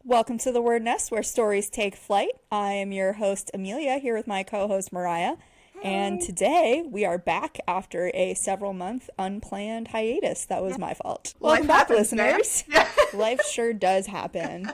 Welcome to the Word Nest, where stories take flight. I am your host, Amelia, here with my co-host, Mariah. And Hey. today we are back after a several-month unplanned hiatus. That was Yeah. my fault. Welcome Life back, happens, man. listeners. Yeah. Life sure does happen.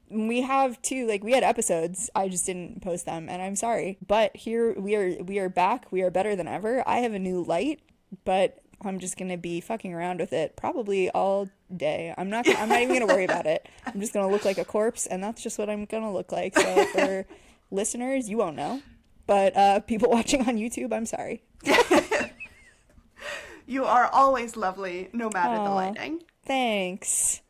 We have we had episodes. I just didn't post them, and I'm sorry. But here we are back. We are better than ever. I have a new light, but I'm just gonna be fucking around with it probably all day. I'm not even gonna worry about it. I'm just gonna look like a corpse, and that's just what I'm gonna look like. So for listeners, you won't know. But people watching on YouTube, I'm sorry. You are always lovely, no matter the Aw, lighting. thanks.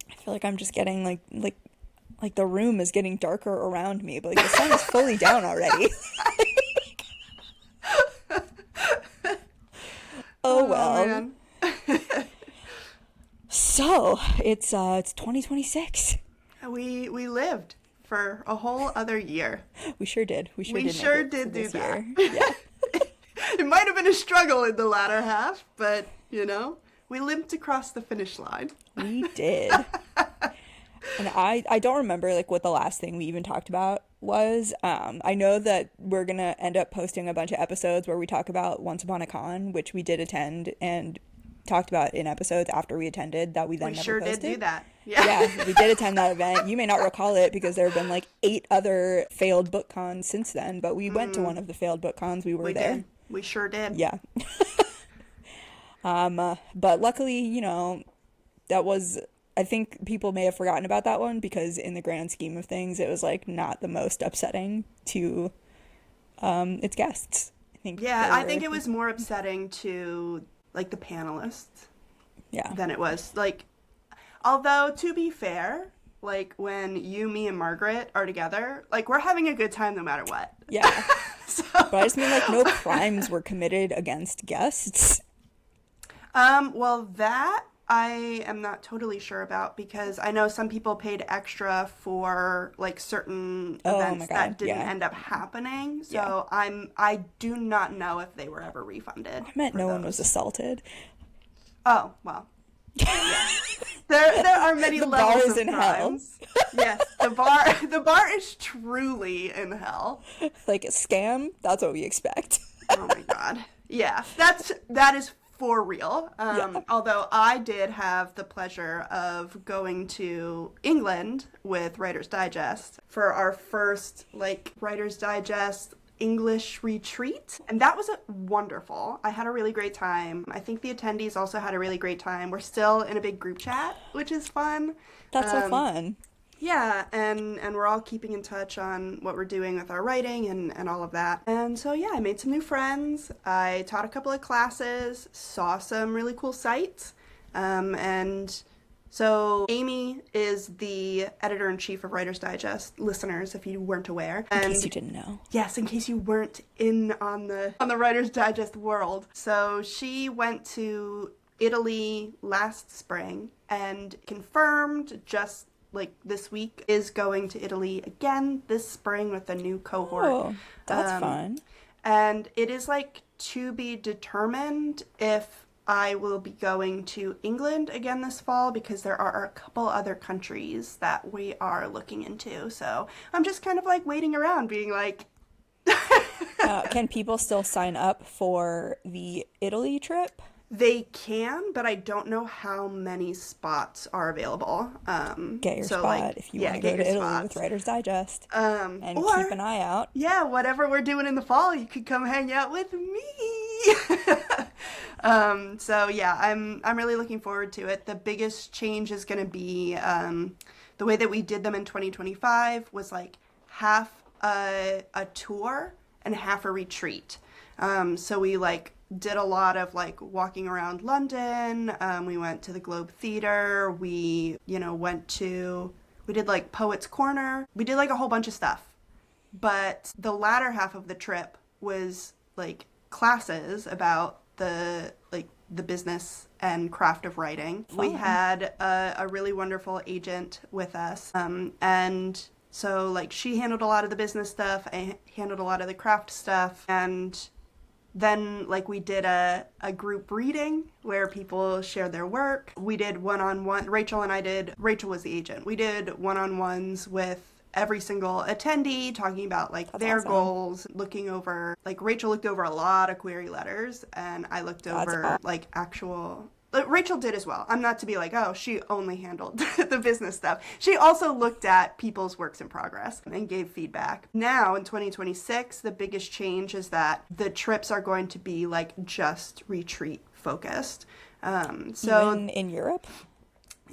I feel like I'm just getting like the room is getting darker around me, but like the sun is fully down already. Oh Oh well. man. So it's 2026. We lived for a whole other year. We sure did. We sure We did make sure it to did do this that. year. Yeah, It might have been a struggle in the latter half, but we limped across the finish line. we did. And I don't remember like what the last thing we even talked about was. I know that we're gonna end up posting a bunch of episodes where we talk about Once Upon a Con, which we did attend and talked about in episodes after we attended that we then We never sure did do posted. that. Yeah. Yeah, we did attend that event. You may not recall it because there have been like 8 other failed book cons since then, but we went to one of the failed book cons. We were We there. did. We sure did. Yeah. But luckily, that was, I think people may have forgotten about that one because in the grand scheme of things, it was like not the most upsetting to its guests. I think Yeah, they I think were, it was more upsetting to like the panelists yeah. than it was like, although to be fair, like when you, me, and Margaret are together, like we're having a good time no matter what. Yeah. So, But I just mean like no crimes were committed against guests. well, that I am not totally sure about because I know some people paid extra for like certain Oh events my that God. didn't Yeah. end up happening. Yeah. So I do not know if they were ever refunded I meant for no one was those. assaulted. Oh, well. Yeah. There are many The bar levels is of in hell. crimes. Yes, the bar is truly in hell. Like a scam, that's what we expect. Oh my god. Yeah, that is for real. Yeah. Although I did have the pleasure of going to England with Writer's Digest for our first like Writer's Digest English retreat, and that was wonderful. I had a really great time. I think the attendees also had a really great time. We're still in a big group chat, which is fun. That's so Um, fun. yeah, and we're all keeping in touch on what we're doing with our writing and all of that. And so yeah, I made some new friends. I taught a couple of classes, saw some really cool sites, and so Amy is the editor-in-chief of Writer's Digest, listeners, if you weren't aware. In And case you didn't know. yes, in case you weren't in on the Writer's Digest world. So she went to Italy last spring and confirmed just like this week is going to Italy again this spring with a new cohort. Oh, that's Um, fun. And it is like to be determined if I will be going to England again this fall because there are a couple other countries that we are looking into. So I'm just kind of like waiting around being like, Can people still sign up for the Italy trip? they can, but I don't know how many spots are available. Get your so spot like, if you yeah, want to go get to your Italy spots. with Writer's Digest. And Or keep an eye out. yeah, whatever we're doing in the fall, you could come hang out with me. So yeah, I'm really looking forward to it. The biggest change is going to be the way that we did them in 2025 was like half a tour and half a retreat. So we like did a lot of like walking around London. We went to the Globe Theatre. We we did like Poets Corner. We did like a whole bunch of stuff. But the latter half of the trip was like classes about the business and craft of writing. Fun. We had a really wonderful agent with us, and so like she handled a lot of the business stuff. I handled a lot of the craft stuff, and Then, like, we did a group reading where people shared their work. We did one-on-one. Rachel was the agent. We did one-on-ones with every single attendee, talking about, like, their goals, looking over, like, Rachel looked over a lot of query letters, and I looked over, like, actual... Rachel did as well. I'm not to be like, oh, she only handled the business stuff. She also looked at people's works in progress and gave feedback. Now, in 2026, the biggest change is that the trips are going to be, like, just retreat focused. Even in Europe?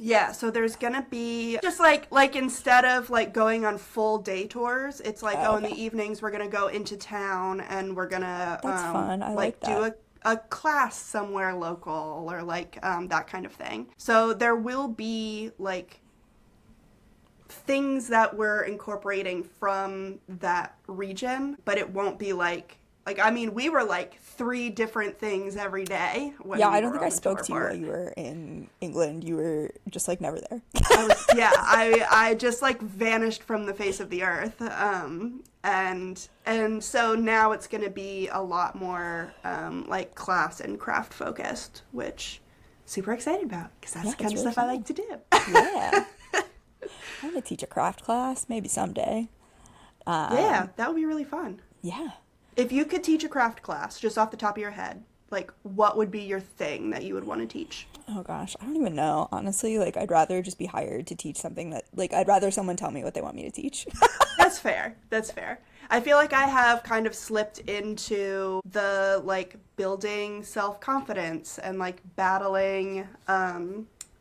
Yeah, so there's gonna be just like instead of like going on full day tours, it's like, in the evenings we're gonna go into town and we're gonna That's fun. I like that. Do a class somewhere local or like that kind of thing. So there will be like things that we're incorporating from that region, but it won't be like I mean, we were like 3 different things every day. When I don't think I spoke to you while you were in England. You were just like never there. I just like vanished from the face of the earth. And so now it's going to be a lot more like class and craft focused, which super excited about because that's the kind of stuff I like to do. Yeah. I want to teach a craft class maybe someday. Yeah, that would be really fun. Yeah. If you could teach a craft class just off the top of your head, like what would be your thing that you would want to teach? Oh gosh, I don't even know. Honestly, like I'd rather just be hired to teach something that like I'd rather someone tell me what they want me to teach. That's fair. I feel like I have kind of slipped into the like building self-confidence and like battling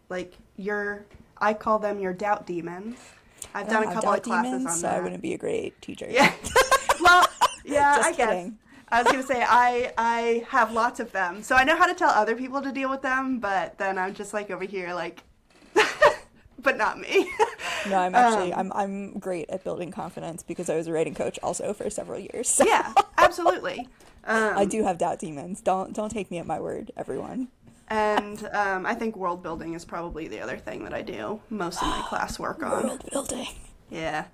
like I call them your doubt demons. I've done a couple of classes on that. So I wouldn't be a great teacher. Yeah. Well, yeah, Just I guess. kidding. I was going to say, I have lots of them. So I know how to tell other people to deal with them, but then I'm just like over here like, but not me. No, I'm actually, I'm great at building confidence because I was a writing coach also for several years. So. Yeah, absolutely. I do have doubt demons. Don't take me at my word, everyone. And I think world building is probably the other thing that I do most of my class work on. World building. Yeah.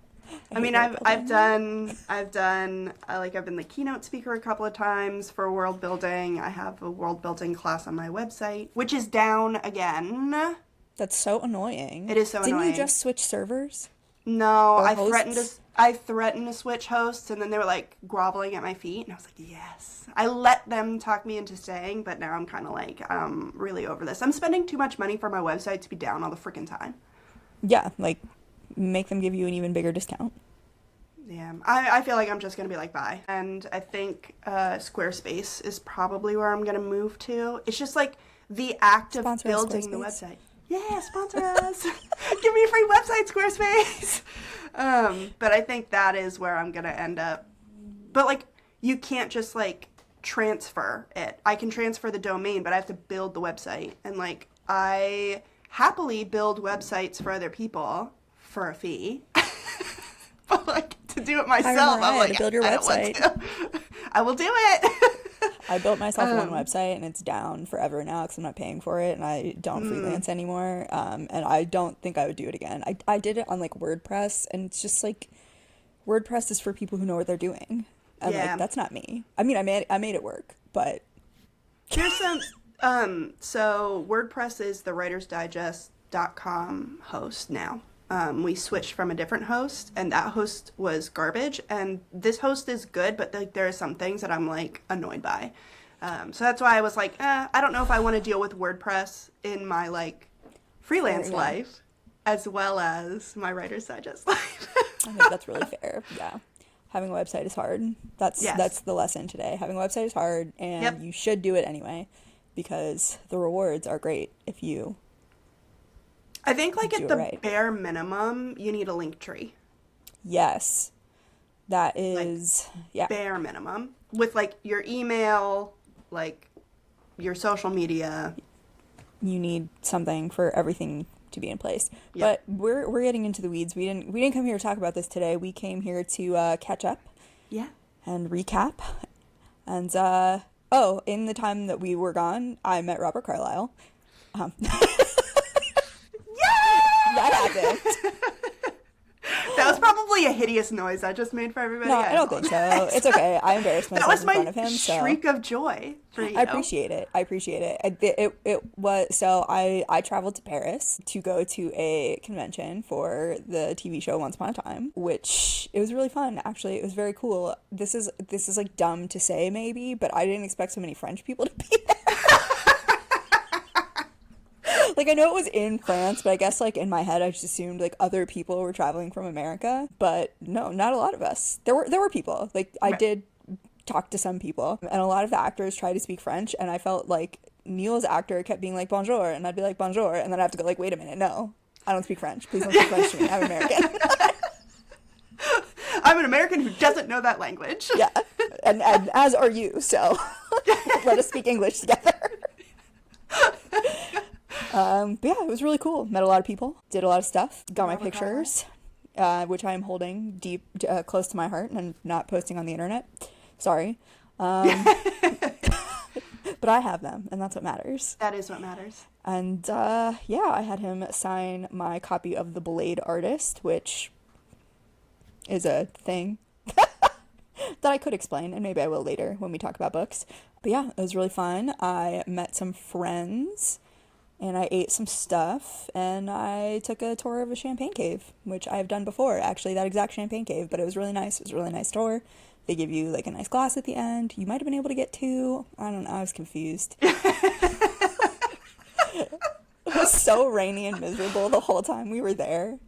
I mean, I've been the keynote speaker a couple of times for world building. I have a world building class on my website, which is down again. That's so annoying. It is so annoying. Didn't you just switch servers? No, I threatened to switch hosts, and then they were like groveling at my feet, and I was like, yes. I let them talk me into staying, but now I'm kind of like, really over this. I'm spending too much money for my website to be down all the freaking time. Yeah, like make them give you an even bigger discount. Yeah, I feel like I'm just going to be like, bye. And I think Squarespace is probably where I'm going to move to. It's just like the act of building the website. Yeah, sponsor us. Give me a free website, Squarespace. But I think that is where I'm going to end up. But like, you can't just like transfer it. I can transfer the domain, but I have to build the website. And like, I happily build websites for other people for a fee. But like, to do it myself, I'm like, build your website. I will do it. I built myself one website and it's down forever now because I'm not paying for it and I don't freelance anymore. And I don't think I would do it again. I did it on like WordPress and it's just like WordPress is for people who know what they're doing. And like that's not me. I mean, I made it work, but here's some. So WordPress is the writersdigest.com host now. We switched from a different host, and that host was garbage. And this host is good, but like there are some things that I'm like annoyed by. So that's why I was like, I don't know if I want to deal with WordPress in my like freelance life, as well as my Writer's Digest life. I think that's really fair. Yeah, having a website is hard. That's the lesson today. Having a website is hard, and you should do it anyway, because the rewards are great if you. I think like at the bare minimum, you need a linktr. Yes. That is, like, bare minimum. With like your email, like your social media. You need something for everything to be in place. Yep. But we're getting into the weeds. We didn't come here to talk about this today. We came here to catch up. Yeah. And recap. And in the time that we were gone, I met Robert Carlyle. That happened. That was probably a hideous noise I just made for everybody? No, I don't think so. It's okay. I embarrassed That myself was in my front of him. So shriek of joy for you. I appreciate it. I appreciate it. It was so I traveled to Paris to go to a convention for the TV show Once Upon a Time, which it was really fun. Actually, it was very cool. This is like dumb to say maybe, but I didn't expect so many French people to be there. Like, I know it was in France, but I guess, like, in my head, I just assumed, like, other people were traveling from America. But no, not a lot of us. There were people. Like, I did talk to some people, and a lot of the actors tried to speak French, and I felt like Neil's actor kept being like, bonjour, and I'd be like, bonjour, and then I have to go, like, wait a minute, no, I don't speak French. Please don't speak French to me. I'm American. I'm an American who doesn't know that language. Yeah, and as are you, so let us speak English together. But yeah, it was really cool. Met a lot of people, did a lot of stuff, got my pictures, which I am holding deep, close to my heart and not posting on the internet. Sorry. But I have them, and that's what matters. That is what matters. And yeah, I had him sign my copy of The Blade Artist, which is a thing that I could explain, and maybe I will later when we talk about books. But yeah, it was really fun. I met some friends, and I ate some stuff, and I took a tour of a champagne cave, which I've done before, actually, that exact champagne cave, but it was really nice. It was a really nice tour. They give you, like, a nice glass at the end. You might have been able to get two. I don't know. I was confused. It was so rainy and miserable the whole time we were there.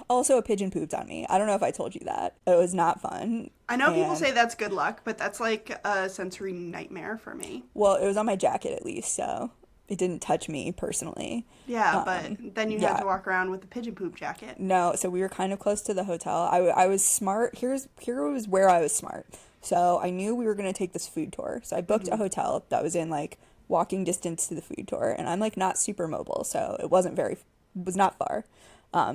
Also, a pigeon pooped on me. I don't know if I told you that. It was not fun. I know people say that's good luck, but that's like a sensory nightmare for me. Well, it was on my jacket at least, so it didn't touch me personally. Yeah, but then you had to walk around with a pigeon poop jacket. No, so we were kind of close to the hotel. I was smart. Here was where I was smart. So I knew we were going to take this food tour. So I booked a hotel that was in, like, walking distance to the food tour. And I'm, like, not super mobile, so it was not far.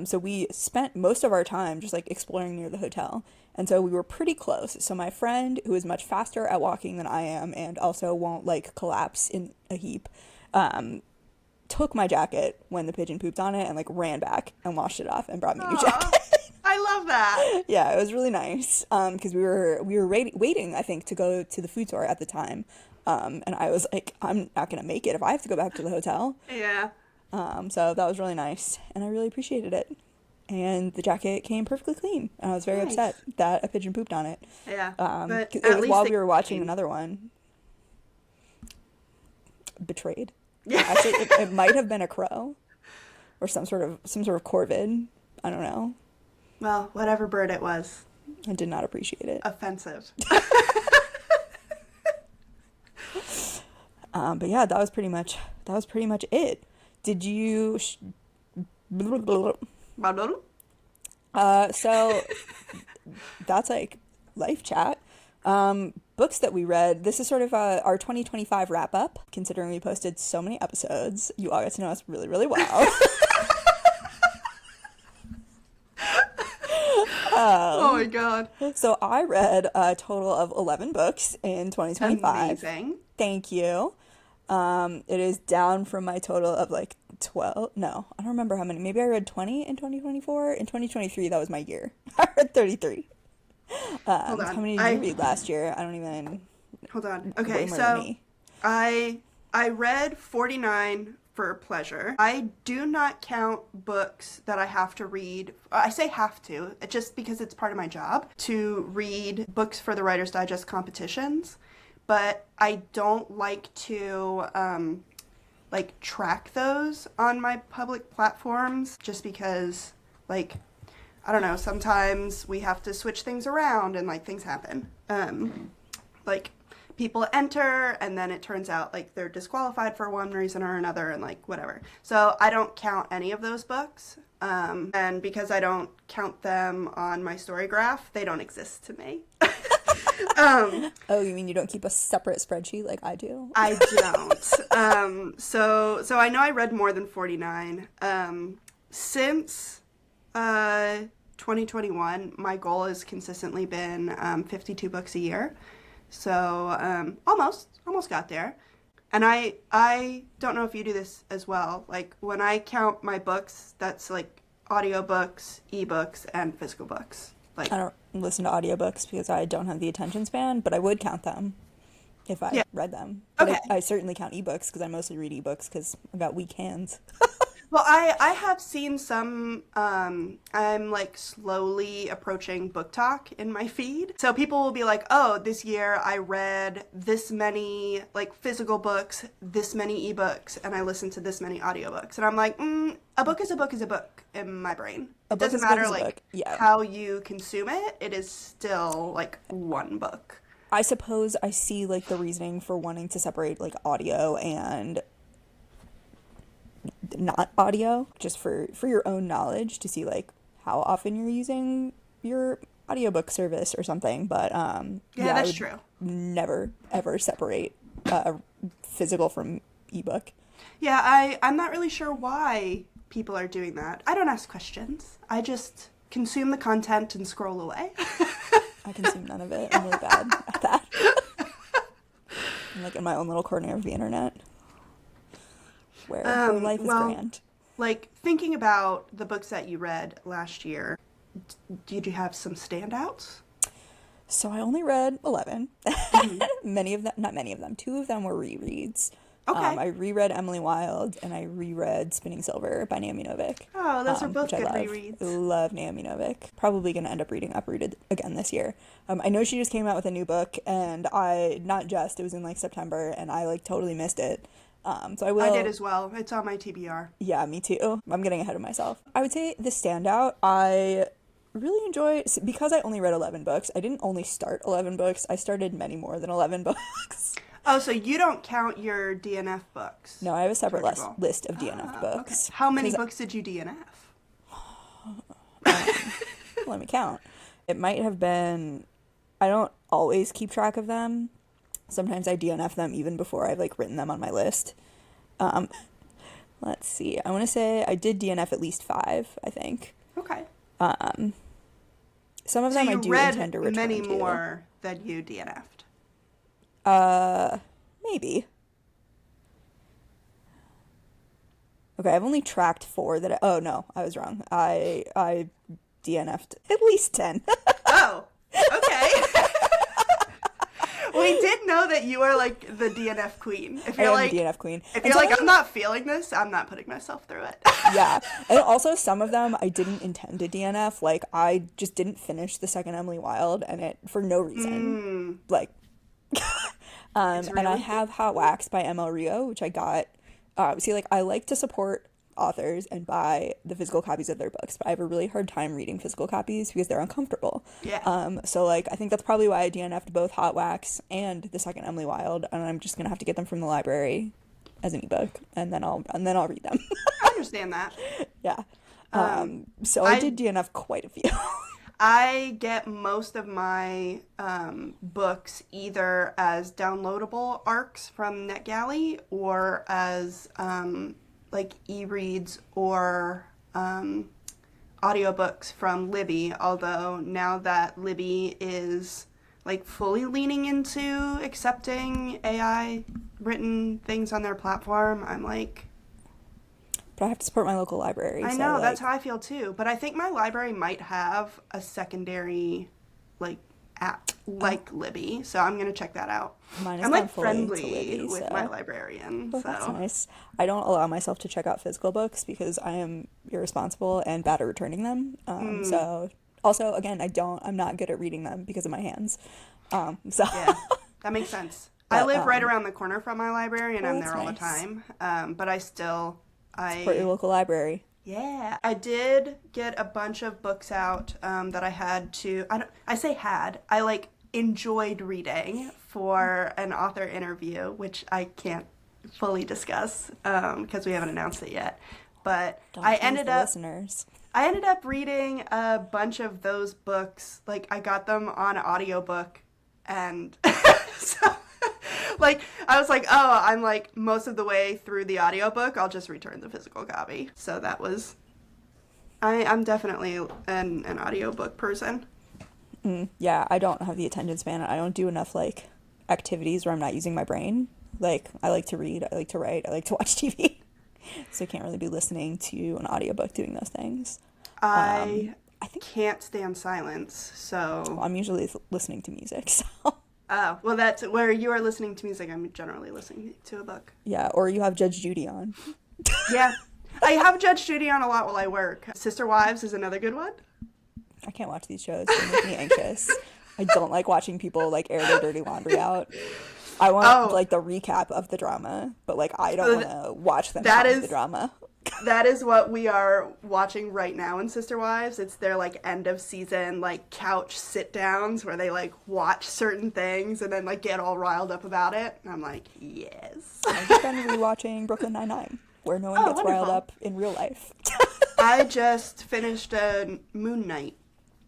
So we spent most of our time just, like, exploring near the hotel. And so we were pretty close. So my friend, who is much faster at walking than I am and also won't, like, collapse in a heap, took my jacket when the pigeon pooped on it and, like, ran back and washed it off and brought me a new jacket. I love that. Yeah, it was really nice. Because we were waiting, I think, to go to the food tour at the time. And I was like, I'm not gonna make it if I have to go back to the hotel. Yeah. So that was really nice, and I really appreciated it. And the jacket came perfectly clean, and I was very upset that a pigeon pooped on it. Yeah. But it was while we were watching another one. Betrayed. Yeah. Actually, it might have been a crow, or some sort of corvid. I don't know. Well, whatever bird it was. I did not appreciate it. Offensive. But yeah, that was pretty much it. Did you? So that's like life chat. Books that we read. This is sort of our 2025 wrap up. Considering we posted so many episodes, you all get to know us really, really well. Oh my god. So I read a total of 11 books in 2025. Amazing. Thank you. It is down from my total of like 12. No, I don't remember how many. Maybe I read 20 in 2024. In 2023, that was my year. I read 33. Hold on. How many did you read last year? I don't even. Hold on. Okay, so I read 49 for pleasure. I do not count books that I have to read. I say have to, just because it's part of my job to read books for the Writer's Digest competitions. But I don't like to like track those on my public platforms just because, like, I don't know, sometimes we have to switch things around and, like, things happen. Like, people enter and then it turns out, like, they're disqualified for one reason or another and, like, whatever. So I don't count any of those books. And because I don't count them on my story graph, they don't exist to me. Oh, you mean you don't keep a separate spreadsheet like I do? I don't. So I know I read more than 49. Since 2021, my goal has consistently been 52 books a year. So almost got there. And I don't know if you do this as well. Like, when I count my books, that's like audiobooks, ebooks, and physical books. Like, I don't listen to audiobooks because I don't have the attention span, but I would count them if I yeah. read them. But Okay. I certainly count ebooks because I mostly read ebooks because I've got weak hands. Well, I have seen some, I'm like slowly approaching book talk in my feed. So people will be like, oh, this year I read this many like physical books, this many ebooks, and I listened to this many audiobooks. And I'm like, a book is a book is a book in my brain. A It book doesn't is a book matter is a like book. Yeah. how you consume it, it is still like one book. I suppose I see like the reasoning for wanting to separate like audio and not audio, just for your own knowledge to see like how often you're using your audiobook service or something. But Yeah, I that's would true. never ever separate physical from ebook. Yeah, I'm not really sure why people are doing that. I don't ask questions. I just consume the content and scroll away. I consume none of it. I'm really bad at that. I'm like in my own little corner of the internet where life is well, grand. like thinking about the books that you read last year, did you have some standouts? So I only read 11. Many of them, not many of them, two of them were rereads. Okay. I reread Emily Wilde and I reread Spinning Silver by Naomi Novik. Oh, those are both which I good love. rereads. I love Naomi Novik. Probably going to end up reading Uprooted again this year. I know she just came out with a new book and it was in like September and I like totally missed it. So I will. I did as well. It's on my TBR. Yeah, me too. I'm getting ahead of myself. I would say the standout, I really enjoy, because I only read 11 books. I didn't only start 11 books. I started many more than 11 books. Oh, so you don't count your DNF books? No, I have a separate Chargeable. list of DNF books. Okay. How many 'Cause, books did you DNF? let me count. It might have been, I don't always keep track of them. Sometimes I DNF them even before I've like written them on my list. Let's see. I want to say I did DNF at least 5, I think. Okay. Some of So them I you do read intend to return many to. more than you DNF'd. Maybe. Okay, I've only tracked 4 that oh no, I was wrong. I DNF'd at least 10. Oh, okay. We did know that you are like the DNF queen. If I you're am like the DNF queen. If And you're some like, of I'm not feeling this, I'm not putting myself through it. yeah. And also some of them I didn't intend to DNF. Like I just didn't finish the second Emily Wilde and it for no reason. Like and I really have Hot Wax by ML Rio, which I got see like I like to support authors and buy the physical copies of their books, but I have a really hard time reading physical copies because they're uncomfortable. Yeah. So like I think that's probably why I DNF'd both Hot Wax and the second Emily Wilde, and I'm just gonna have to get them from the library as an ebook, and then I'll read them. I understand that. Yeah. So I did DNF quite a few. I get most of my books either as downloadable ARCs from NetGalley or as like e-reads or audiobooks from Libby, although now that Libby is like fully leaning into accepting AI written things on their platform, I'm like, But I have to support my local library. I so, know, like, that's how I feel too. But I think my library might have a secondary like app like Libby, so I'm gonna check that out. Mine is I'm not like fully to friendly Libby, with so. my librarian. Well, So that's nice. I don't allow myself to check out physical books because I am irresponsible and bad at returning them. So also, again, I'm not good at reading them because of my hands. So yeah, that makes sense. I But, live right around the corner from my library, and well, I'm that's there all the nice. time. But I support your local library. Yeah, I did get a bunch of books out that I had to. I like enjoyed reading for an author interview, which I can't fully discuss because we haven't announced it yet. But Don't I tease ended the up listeners. I ended up reading a bunch of those books. Like I got them on audiobook, and so. Like, I was like, oh, I'm like most of the way through the audiobook, I'll just return the physical copy. So that was, I'm definitely an audiobook person. Yeah, I don't have the attention span. I don't do enough, like, activities where I'm not using my brain. Like, I like to read, I like to write, I like to watch TV. So I can't really be listening to an audiobook doing those things. I I think can't stand silence, so... I'm usually listening to music, so... Oh, well, that's where you are listening to music. I'm generally listening to a book. Yeah, or you have Judge Judy on. Yeah. I have Judge Judy on a lot while I work. Sister Wives is another good one. I can't watch these shows. They make me anxious. I don't like watching people, like, air their dirty laundry out. I want, like, the recap of the drama, but, like, I don't want to watch them have the drama. That is what we are watching right now in Sister Wives. It's their, like, end of season, like, couch sit-downs where they, like, watch certain things and then, like, get all riled up about it. And I'm like, yes. I've just been rewatching Brooklyn Nine-Nine, where no one gets riled up in real life. I just finished a Moon Knight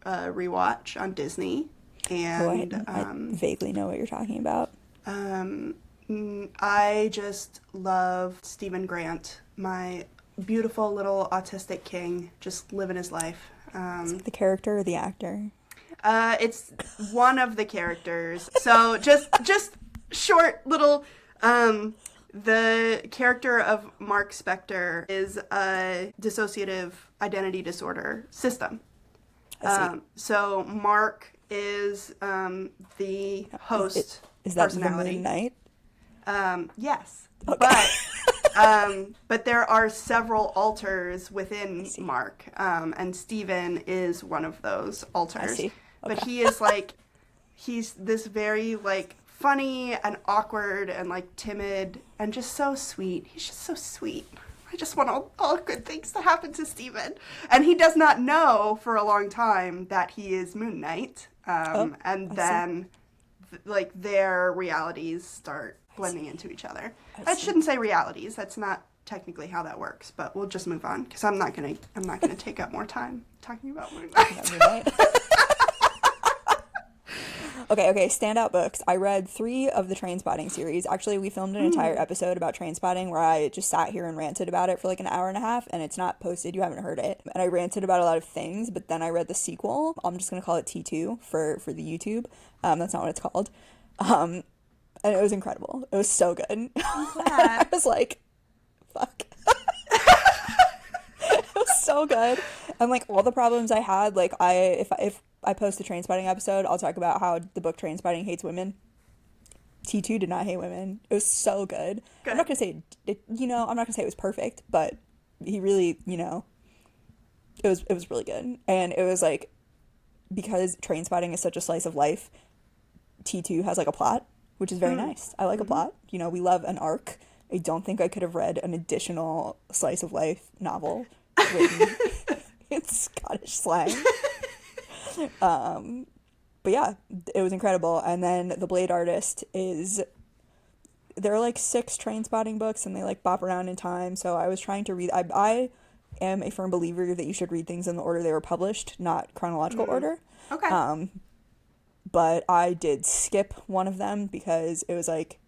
rewatch on Disney. And I vaguely know what you're talking about. I just love Stephen Grant, my beautiful little autistic king, just living his life. Is it the character or the actor? It's one of the characters. So just short little. The character of Mark Spector is a dissociative identity disorder system. So Mark is the host. Is that personality. the Moon Knight? Yes. Okay. But there are several alters within Mark, and Steven is one of those alters. I see. Okay. But he is like, he's this very like funny and awkward and like timid and just so sweet. He's just so sweet. I just want all good things to happen to Steven. And he does not know for a long time that he is Moon Knight. And then like their realities start blending into each other. I shouldn't say realities. That's not technically how that works, but we'll just move on because I'm not gonna take up more time talking about Moon Knight. Okay, standout books. I read 3 of the Trainspotting series. Actually, we filmed an entire episode about Trainspotting where I just sat here and ranted about it for like an hour and a half, and it's not posted. You haven't heard it. And I ranted about a lot of things, but then I read the sequel. I'm just going to call it T2 for the YouTube. That's not what it's called. And it was incredible. It was so good. I was like, fuck. It was so good. And like all the problems I had, like if I post the Trainspotting episode, I'll talk about how the book Trainspotting hates women. T2 did not hate women. It was so good. I'm not gonna say I'm not gonna say it was perfect, but he really, it was really good. And it was like, because Trainspotting is such a slice of life, T2 has like a plot, which is very nice. I like a plot. We love an arc. I don't think I could have read an additional slice of life novel written in Scottish slang. But yeah, it was incredible. And then The Blade Artist there are like 6 Trainspotting books and they like bop around in time. So I was trying to read, I am a firm believer that you should read things in the order they were published, not chronological order. Okay. But I did skip one of them because it was like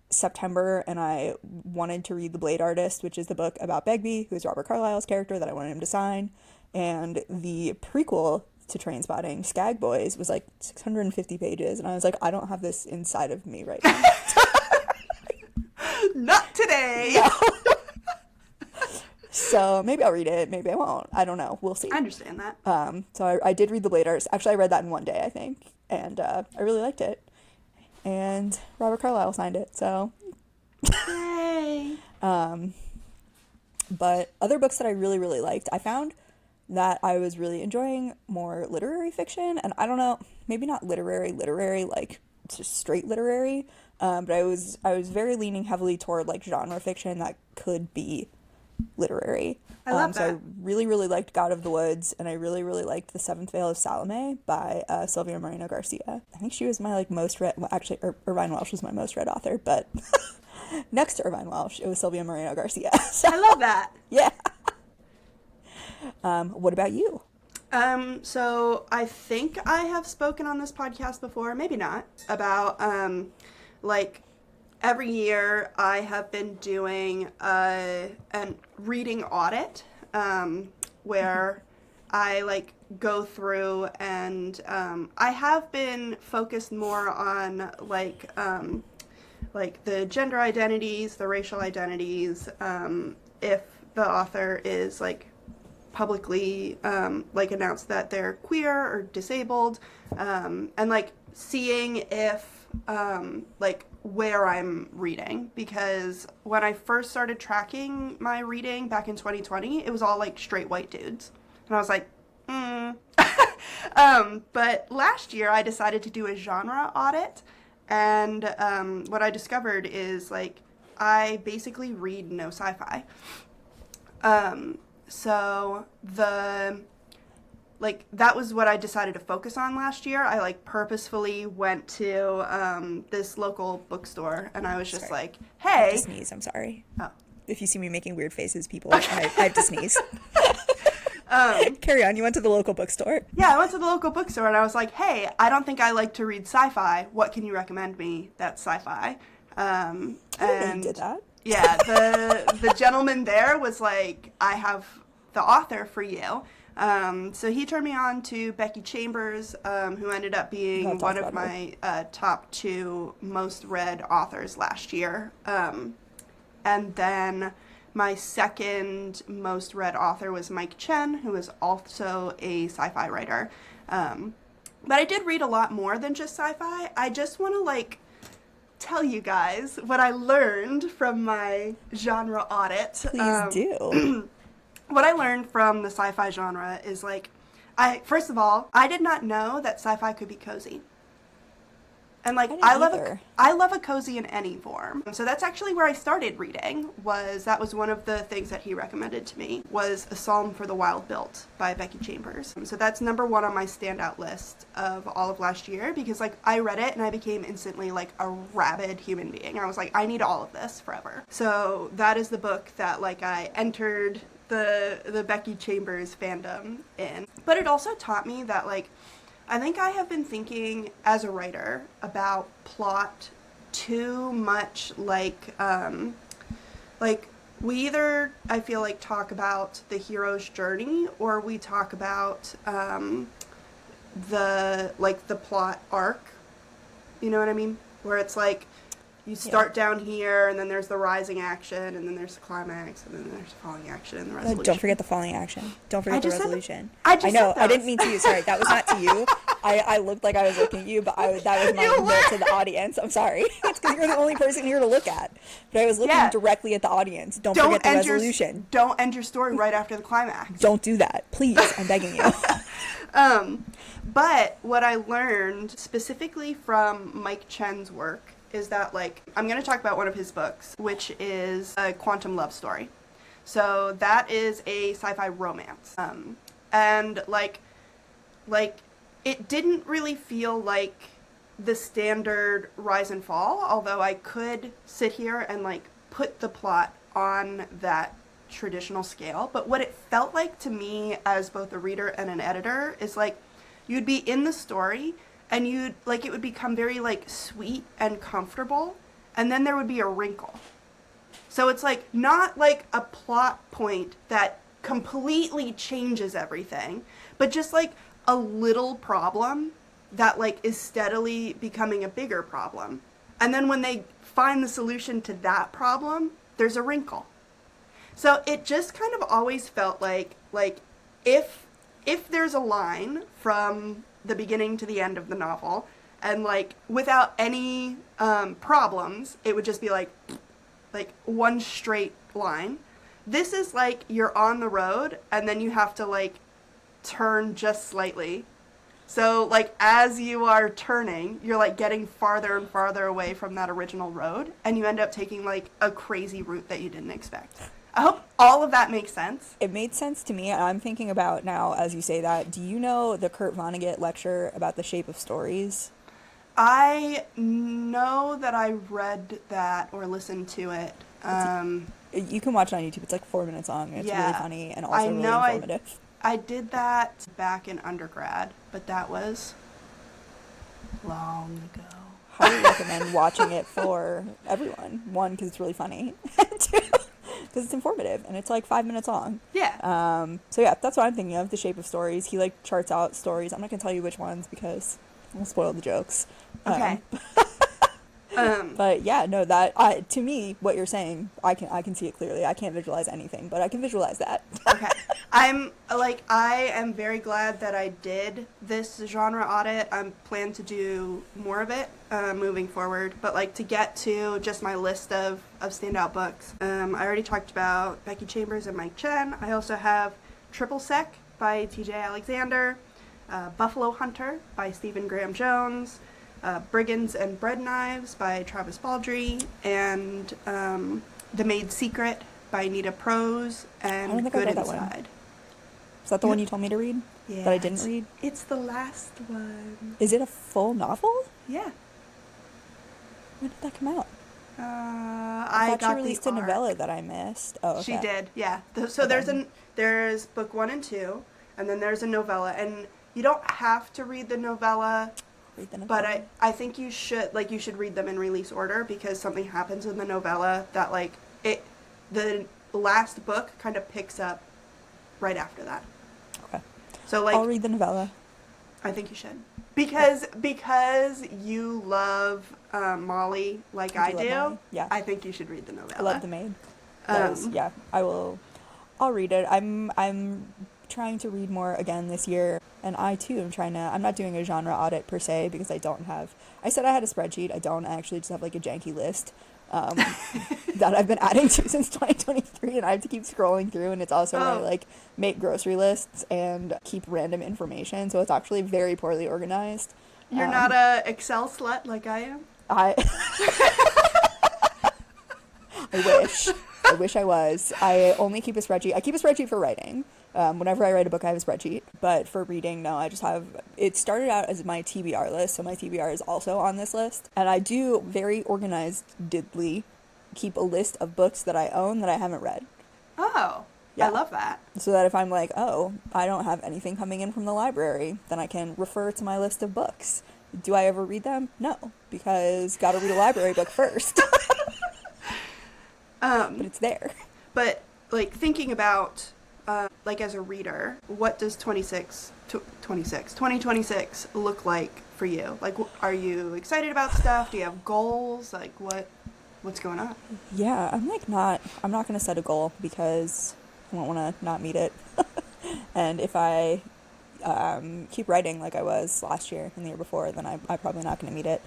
September and I wanted to read The Blade Artist, which is the book about Begbie, who is Robert Carlyle's character that I wanted him to sign. And the prequel to Trainspotting, Skag Boys, was like 650 pages. And I was like, I don't have this inside of me right now. Not today. No. So maybe I'll read it. Maybe I won't. I don't know. We'll see. I understand that. So I did read The Blade Artist. Actually, I read that in one day, I think. And I really liked it. And Robert Carlyle signed it. So. Yay. But other books that I really, really liked, I found that I was really enjoying more literary fiction. And I don't know, maybe not literary, like just straight literary. But I was very leaning heavily toward like genre fiction that could be literary. I love that. So I really, really liked God of the Woods, and I really, really liked The Seventh Veil of Salome by Sylvia Moreno Garcia. I think she was my like most read. Well, actually, Irvine Welsh was my most read author, but next to Irvine Welsh, it was Sylvia Moreno Garcia. So, I love that. Yeah. What about you? So I think I have spoken on this podcast before, maybe not, about like every year I have been doing a reading audit where I like go through and I have been focused more on like the gender identities, the racial identities, if the author is like publicly like announce that they're queer or disabled, and like seeing if like where I'm reading, because when I first started tracking my reading back in 2020, it was all like straight white dudes, and I was like, but last year I decided to do a genre audit, and what I discovered is like I basically read no sci-fi. So that was what I decided to focus on last year. I like purposefully went to this local bookstore, and I was just like, hey. I have to sneeze, I'm sorry. Oh. If you see me making weird faces, people, I have to sneeze. Carry on, you went to the local bookstore. Yeah, I went to the local bookstore, and I was like, hey, I don't think I like to read sci-fi. What can you recommend me that's sci-fi? I didn't know you did that. Yeah, the gentleman there was like, I have the author for you. So he turned me on to Becky Chambers, who ended up being one of my top 2 most read authors last year. And then my second most read author was Mike Chen, who is also a sci-fi writer. But I did read a lot more than just sci-fi. I just want to like tell you guys what I learned from my genre audit. Please do. What I learned from the sci-fi genre is like, first of all, I did not know that sci-fi could be cozy. And like I love a cozy in any form. So that's actually where I started reading. That was one of the things that he recommended to me, was A Psalm for the Wild Built by Becky Chambers. So that's number 1 on my standout list of all of last year, because like I read it and I became instantly like a rabid human being. I was like, I need all of this forever. So that is the book that like I entered the Becky Chambers fandom in. But it also taught me that like I think I have been thinking as a writer about plot too much like we either, I feel like, talk about the hero's journey, or we talk about the plot arc. You know what I mean? Where it's like you start down here, and then there's the rising action, and then there's the climax, and then there's the falling action, and the resolution. Don't forget the falling action. Don't forget the resolution. I know. I didn't mean to. Sorry, that was not to you. I looked like I was looking at you, but that was my note to the audience. I'm sorry. It's because you're the only person here to look at. But I was looking directly at the audience. Don't forget the resolution. Don't end your story right after the climax. Don't do that. Please. I'm begging you. But what I learned specifically from Mike Chen's work is that, like, I'm going to talk about one of his books, which is A Quantum Love Story. So that is a sci-fi romance. And, like, it didn't really feel like the standard rise and fall, although I could sit here and, like, put the plot on that traditional scale. But what it felt like to me as both a reader and an editor is, like, you'd be in the story, and it would become very, like, sweet and comfortable, and then there would be a wrinkle. So it's, like, not, like, a plot point that completely changes everything, but just, like, a little problem that, like, is steadily becoming a bigger problem. And then when they find the solution to that problem, there's a wrinkle. So it just kind of always felt like if there's a line from the beginning to the end of the novel, and like without any problems, it would just be like one straight line. This is like you're on the road, and then you have to like turn just slightly. So like as you are turning, you're like getting farther and farther away from that original road, and you end up taking like a crazy route that you didn't expect. I hope all of that makes sense. It made sense to me. I'm thinking about now, as you say that, do you know the Kurt Vonnegut lecture about the shape of stories? I know that I read that or listened to it. You can watch it on YouTube. It's like 4 minutes long. It's really funny and also really informative. I did that back in undergrad, but that was long ago. Highly recommend watching it for everyone. 1, because it's really funny. 2, because it's informative, and it's like 5 minutes long. Yeah. So yeah, that's what I'm thinking of, the shape of stories. He like charts out stories. I'm not gonna tell you which ones because I'll spoil the jokes. Okay. But yeah, no, that to me, what you're saying, I can see it clearly. I can't visualize anything, but I can visualize that. Okay. I am very glad that I did this genre audit. I plan to do more of it moving forward. But like to get to just my list of standout books, I already talked about Becky Chambers and Mike Chen. I also have Triple Sec by T.J. Alexander, Buffalo Hunter by Stephen Graham Jones, Brigands and Bread Knives by Travis Baldry, and The Maid's Secret by Nita Prose, and Good Inside. Is that the one you told me to read? Yeah. That I didn't read? It's the last one. Is it a full novel? Yeah. When did that come out? I thought got she released the a arc. novella that I missed. Oh, okay. She did, yeah. So there's book 1 and 2, and then there's a novella, and you don't have to read the novella. But I think you should read them in release order, because something happens in the novella that the last book kind of picks up right after that. Okay. So I'll read the novella. I think you should. Because you love Molly like I do. Molly. Yeah. I think you should read the novella. I love The Maid. Yeah, I'll read it. I'm trying to read more again this year, and I too am I'm not doing a genre audit per se, because I said I had a spreadsheet. I don't. I actually just have like a janky list that I've been adding to since 2023, and I have to keep scrolling through, and it's also where I like make grocery lists and keep random information, so it's actually very poorly organized. You're not a Excel slut like I am? I wish I was. I only keep a spreadsheet. I keep a spreadsheet for writing. Whenever I write a book, I have a spreadsheet. But for reading, no, I just have... It started out as my TBR list, so my TBR is also on this list. And I do very organizedly keep a list of books that I own that I haven't read. Oh, yeah. I love that. So that if I'm like, oh, I don't have anything coming in from the library, then I can refer to my list of books. Do I ever read them? No, because gotta read a library book first. But it's there. But, like, thinking about... as a reader, what does 2026 look like for you? Like, are you excited about stuff? Do you have goals? Like, what's going on? Yeah, I'm not going to set a goal, because I don't want to not meet it. And if I keep writing like I was last year and the year before, then I'm probably not going to meet it.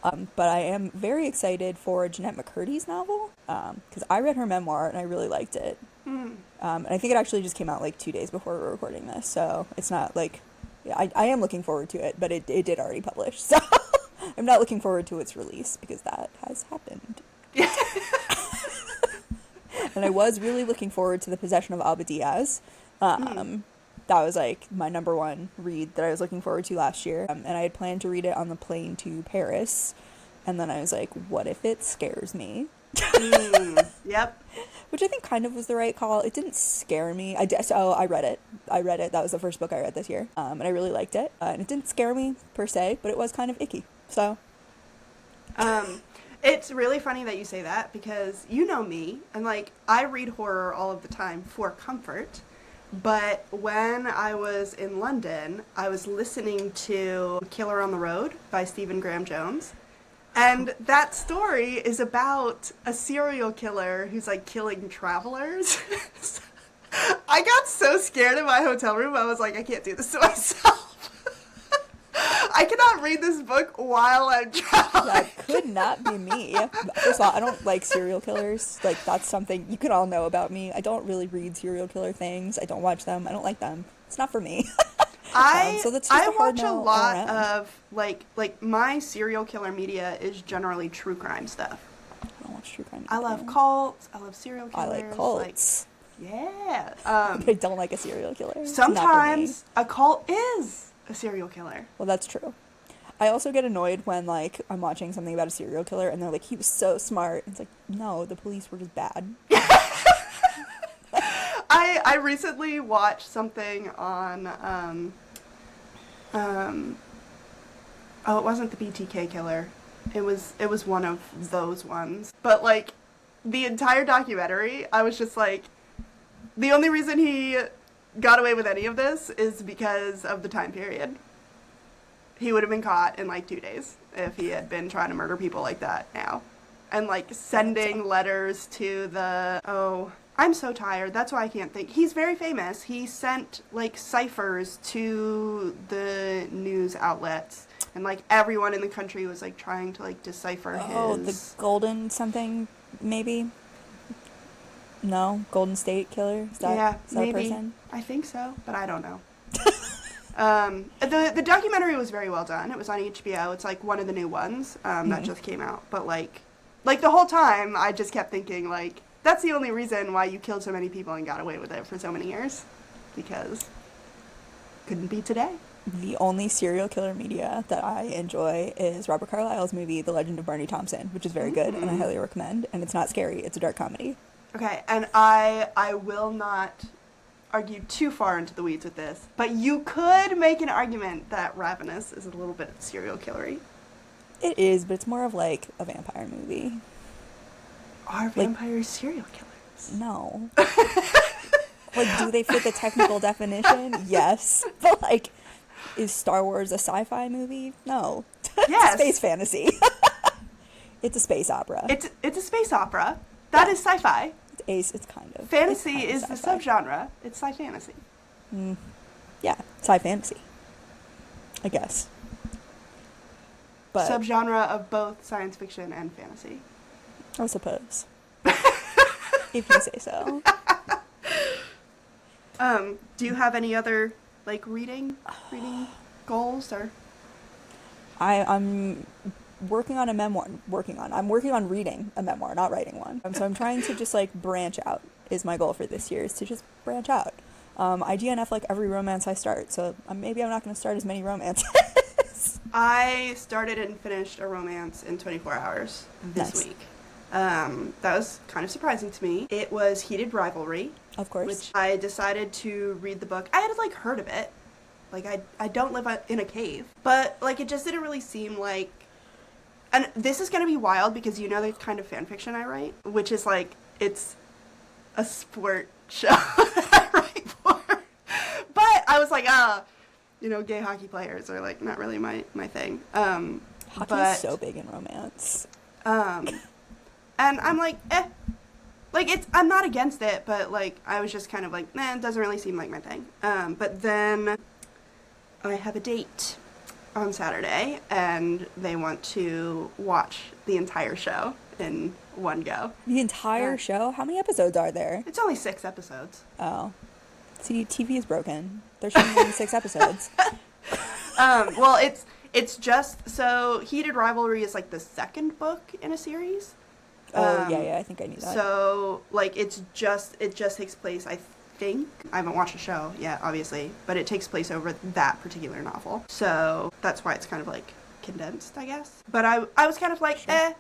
But I am very excited for Jeanette McCurdy's novel, because I read her memoir and I really liked it. And I think it actually just came out like 2 days before we were recording this, so it's not like... Yeah, I am looking forward to it, but it did already publish, so I'm not looking forward to its release, because that has happened. And I was really looking forward to The Possession of Abba Diaz. That was like my number one read that I was looking forward to last year. And I had planned to read it on the plane to Paris. And then I was like, what if it scares me? Yep. Which I think kind of was the right call. It didn't scare me. I read it. That was the first book I read this year. And I really liked it. And it didn't scare me per se, but it was kind of icky. So. It's really funny that you say that, because you know me, and like I read horror all of the time for comfort. But when I was in London, I was listening to Killer on the Road by Stephen Graham Jones. And that story is about a serial killer who's like killing travelers. I got so scared in my hotel room, I was like, I can't do this to myself. I cannot read this book while I'm traveling. That could not be me. First of all, I don't like serial killers. Like, that's something you can all know about me. I don't really read serial killer things. I don't watch them. I don't like them. It's not for me. So that's just I a hard watch a no lot all around. of, like, my serial killer media is generally true crime stuff. I don't watch true crime. I love cults. I love serial killers. I like cults. Yeah. I don't like a serial killer. Sometimes a cult is a serial killer. Well, that's true. I also get annoyed when, like, I'm watching something about a serial killer and they're like, he was so smart. It's like, no, the police were just bad. I recently watched something on, it wasn't the BTK killer. It was one of those ones. But, like, the entire documentary, I was just like, the only reason he got away with any of this is because of the time period. He would have been caught in like 2 days if he had been trying to murder people like that now. And like sending letters to the, I'm so tired. That's why I can't think. He's very famous. He sent, like, ciphers to the news outlets. And, like, everyone in the country was, like, trying to, like, decipher his... Oh, the Golden something, maybe? No? Golden State Killer? Is that maybe. a person? I think so, but I don't know. The documentary was very well done. It was on HBO. It's, like, one of the new ones that just came out. But, like, the whole time, I just kept thinking, like, that's the only reason why you killed so many people and got away with it for so many years. Because couldn't be today. The only serial killer media that I enjoy is Robert Carlyle's movie, The Legend of Barney Thompson, which is very good, and I highly recommend. And it's not scary. It's a dark comedy. Okay, and I will not argue too far into the weeds with this, but you could make an argument that Ravenous is a little bit serial killery. It is, but it's more of like a vampire movie. Are vampires serial killers? No. Like, do they fit the technical definition? Yes. But, like, is Star Wars a sci-fi movie? No. Yes. It's a space fantasy. It's a space opera. It's a space opera. That is sci-fi. It's kind of. Fantasy kind of is the sci-fi. subgenre. It's sci-fantasy. Yeah, sci-fantasy. I guess. But Subgenre of both science fiction and fantasy. I suppose. If you say so. Do you have any other, like, reading goals, or? I'm working on a memoir. I'm working on reading a memoir, not writing one. So I'm trying to just, like, branch out is my goal for this year, is to just branch out. I DNF, like, every romance I start, so maybe I'm not going to start as many romances. I started and finished a romance in 24 hours this week. That was kind of surprising to me. It was Heated Rivalry. Of course. Which I decided to read the book. I had, like, heard of it. Like, I don't live in a cave. But, like, it just didn't really seem like... And this is going to be wild because you know the kind of fan fiction I write, which is, like, it's a sport show that I write for. But I was like, gay hockey players are, like, not really my thing. Hockey is so big in romance. And I'm like, Like, I'm not against it, but, like, I was just kind of like, it doesn't really seem like my thing. But then I have a date on Saturday, and they want to watch the entire show in one go. The entire show? How many episodes are there? It's only 6 episodes. Oh. See, TV is broken. There shouldn't be 6 episodes. Well, it's just, so Heated Rivalry is, like, the second book in a series. Oh, yeah, I think I knew that. So, like, it just takes place, I think, I haven't watched the show yet, obviously, but it takes place over that particular novel. So, that's why it's kind of, like, condensed, I guess. But I was kind of like, sure.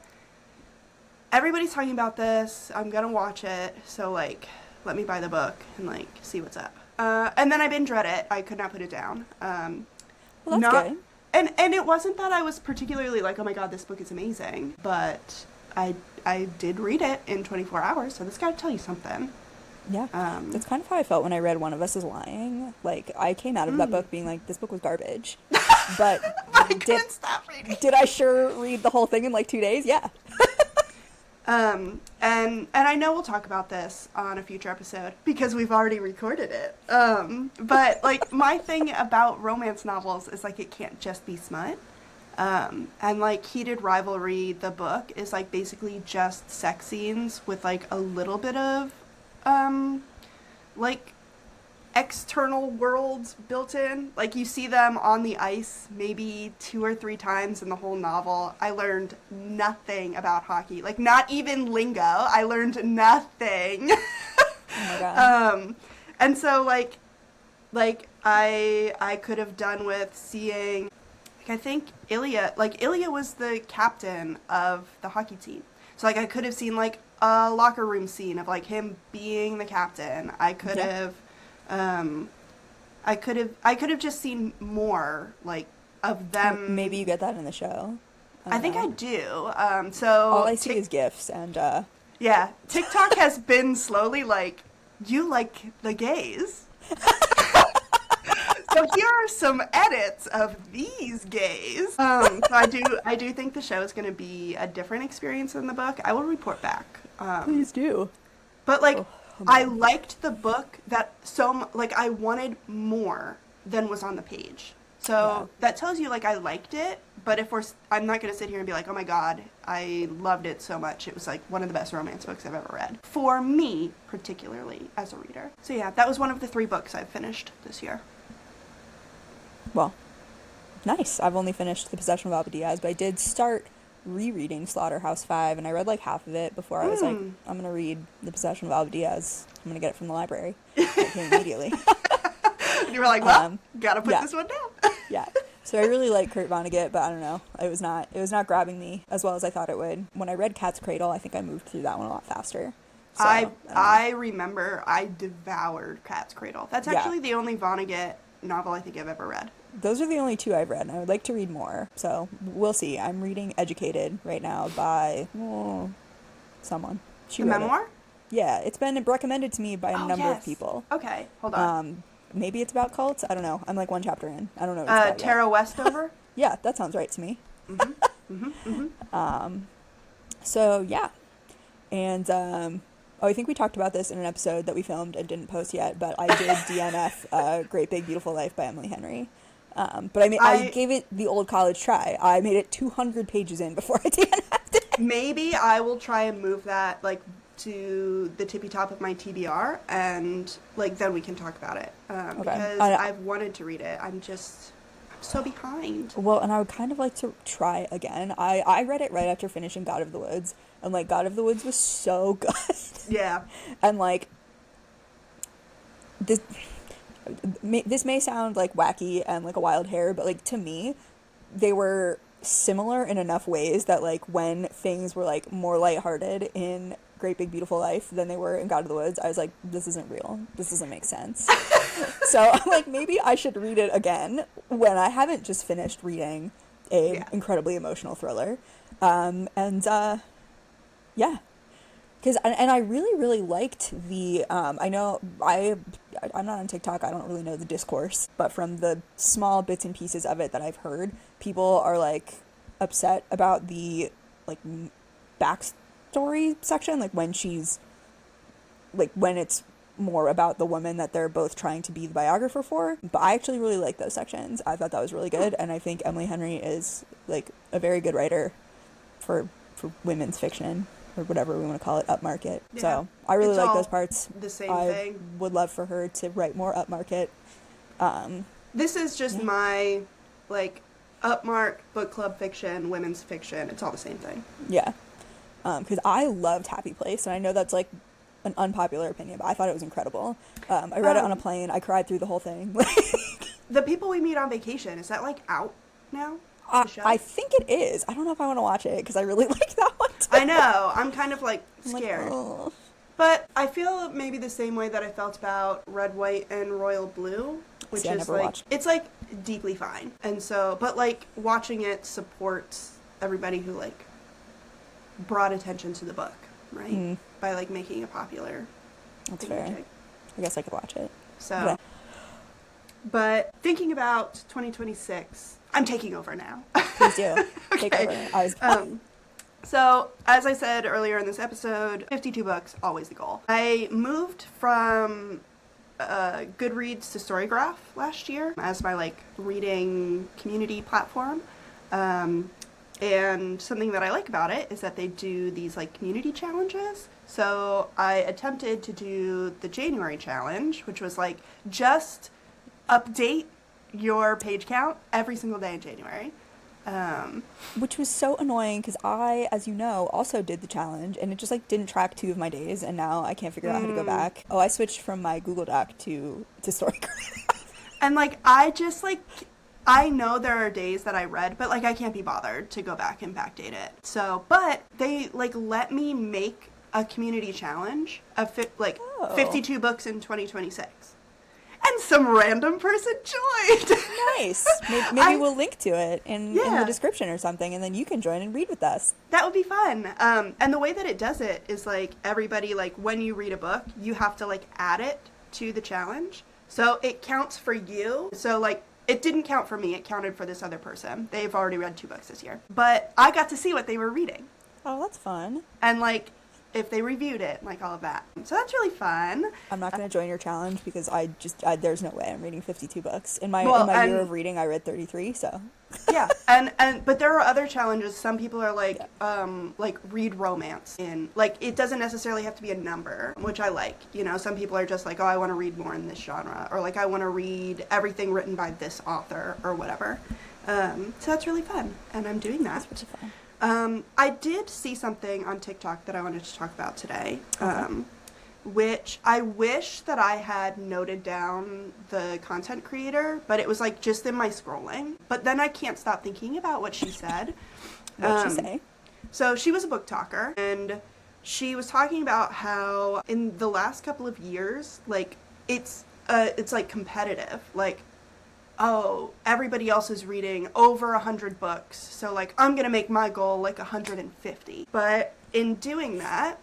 Everybody's talking about this, I'm gonna watch it, so, like, let me buy the book and, like, see what's up. And then I binge read it, I could not put it down. Well, that's good. And it wasn't that I was particularly like, oh my god, this book is amazing, but I did read it in 24 hours, so this got to tell you something. Yeah. That's kind of how I felt when I read One of Us is Lying. Like, I came out of that book being like, this book was garbage. But I couldn't stop reading. Did I sure read the whole thing in like 2 days? Yeah. And I know we'll talk about this on a future episode because we've already recorded it. But, like, my thing about romance novels is, like, it can't just be smut. And, like, Heated Rivalry, the book, is, like, basically just sex scenes with, like, a little bit of, like, external worlds built in. Like, you see them on the ice maybe 2 or 3 times in the whole novel. I learned nothing about hockey. Like, not even lingo. I learned nothing. Oh, my God. And so, like, I could have done with seeing... I think Ilya was the captain of the hockey team. So, like, I could have seen, like, a locker room scene of, like, him being the captain. I could have, I could have just seen more, like, of them. Maybe you get that in the show. I think I do. So all I see is GIFs and, yeah, TikTok has been slowly, like, you like the gays. So here are some edits of these gays. So I do think the show is going to be a different experience than the book. I will report back. Please do. But, like, I liked the book that like I wanted more than was on the page. So that tells you like I liked it, but I'm not going to sit here and be like, oh my God, I loved it so much. It was like one of the best romance books I've ever read. For me, particularly as a reader. So yeah, that was one of the 3 books I've finished this year. Well, nice. I've only finished The Possession of Abba Diaz, but I did start rereading Slaughterhouse-Five, and I read like half of it before I was like, I'm going to read The Possession of Abba Diaz. I'm going to get it from the library. It came immediately. You were like, well, gotta put this one down. Yeah. So I really like Kurt Vonnegut, but I don't know. It was not grabbing me as well as I thought it would. When I read Cat's Cradle, I think I moved through that one a lot faster. So, I remember I devoured Cat's Cradle. That's actually the only Vonnegut novel I think I've ever read. Those are the only 2 I've read, and I would like to read more. So we'll see. I'm reading Educated right now by someone. The memoir? Yeah, it's been recommended to me by a number of people. Okay, hold on. Maybe it's about cults. I don't know. I'm like 1 chapter in. I don't know what it's about Tara Westover? Yeah, that sounds right to me. So yeah, and I think we talked about this in an episode that we filmed and didn't post yet. But I did DNF Great Big Beautiful Life by Emily Henry. But I gave it the old college try. I made it 200 pages in before I DNF'd it. Maybe I will try and move that like to the tippy top of my TBR, and like then we can talk about it because I've wanted to read it. I'm so behind. Well, and I would kind of like to try again. I read it right after finishing God of the Woods, and like God of the Woods was so good. Yeah. And like this may sound like wacky and like a wild hair, but like to me they were similar in enough ways that like when things were like more lighthearted in Great Big Beautiful Life than they were in God of the Woods, I was like, this isn't real. This doesn't make sense. So I'm like, maybe I should read it again when I haven't just finished reading a incredibly emotional thriller. Because I really, really liked the, I know I'm not on TikTok, I don't really know the discourse, but from the small bits and pieces of it that I've heard, people are like upset about the like backstory section, like when it's more about the woman that they're both trying to be the biographer for. But I actually really like those sections. I thought that was really good, and I think Emily Henry is like a very good writer for women's fiction, or whatever we want to call it, upmarket. Yeah. So I really like those parts. The same thing. I would love for her to write more upmarket. This is just my like upmark book club fiction, women's fiction. It's all the same thing. Yeah. Because I loved Happy Place, and I know that's like an unpopular opinion, but I thought it was incredible. I read it on a plane. I cried through the whole thing. The People We Meet on Vacation, is that like out now? I think it is. I don't know if I want to watch it because I really like that one too. I know. I'm kind of like scared. Oh. But I feel maybe the same way that I felt about Red, White, and Royal Blue, which is like it's like deeply fine. And so, but like watching it supports everybody who like brought attention to the book, right? Mm. By like making it popular. That's fair. I guess I could watch it. So, but thinking about 2026, I'm taking over now. Please do. Okay. Take over. So, as I said earlier in this episode, 52 books, always the goal. I moved from Goodreads to Storygraph last year as my like reading community platform. And something that I like about it is that they do these like community challenges. So I attempted to do the January challenge, which was like just update your page count every single day in January. Which was so annoying because I, as you know, also did the challenge and it just like didn't track 2 of my days, and now I can't figure out how to go back. Oh, I switched from my Google Doc to Storygraph. And like I know there are days that I read, but like I can't be bothered to go back and backdate it. So, but they like let me make a community challenge of 52 books in 2026. And some random person joined. Nice. Maybe we'll link to it in the description or something, and then you can join and read with us. That would be fun. And the way that it does it is like everybody, like when you read a book, you have to like add it to the challenge. So it counts for you. So like it didn't count for me. It counted for this other person. They've already read 2 books this year. But I got to see what they were reading. Oh, that's fun. And like if they reviewed it, like all of that. So that's really fun. I'm not going to join your challenge because there's no way I'm reading 52 books. In my year of reading, I read 33, so. Yeah, but there are other challenges. Some people are like read romance in, like, it doesn't necessarily have to be a number, which I like. You know, some people are just like, oh, I want to read more in this genre, or like I want to read everything written by this author or whatever. So that's really fun, and I'm doing that. That's really fun. I did see something on TikTok that I wanted to talk about today, which I wish that I had noted down the content creator, but it was like just in my scrolling. But then I can't stop thinking about what she said. What'd she say? So she was a book talker, and she was talking about how in the last couple of years, like it's like competitive, like, oh, everybody else is reading over 100 books, so like I'm gonna make my goal like 150. But in doing that,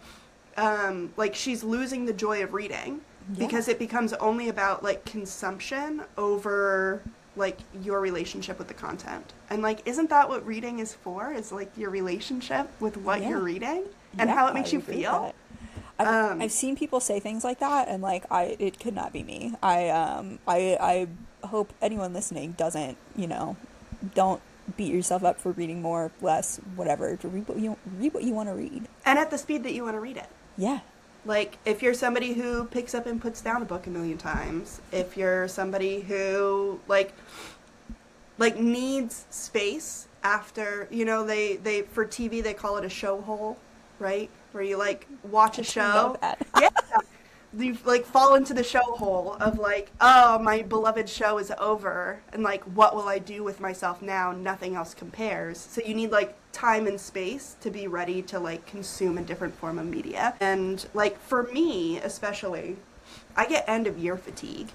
like she's losing the joy of reading because it becomes only about like consumption over like your relationship with the content. And like, isn't that what reading is for? Is like your relationship with what you're reading and how it makes you feel? I've seen people say things like that, and like it could not be me. I hope anyone listening doesn't, don't beat yourself up for reading more, less, whatever. To read what you want to read, and at the speed that you want to read it. Yeah. Like, if you're somebody who picks up and puts down a book a million times, if you're somebody who like needs space after, they for TV they call it a show hole, right? Where you like watch a show. Yeah. You like fall into the show hole of like, oh, my beloved show is over, and like, what will I do with myself now? Nothing else compares. So you need like time and space to be ready to like consume a different form of media. And like for me especially, I get end of year fatigue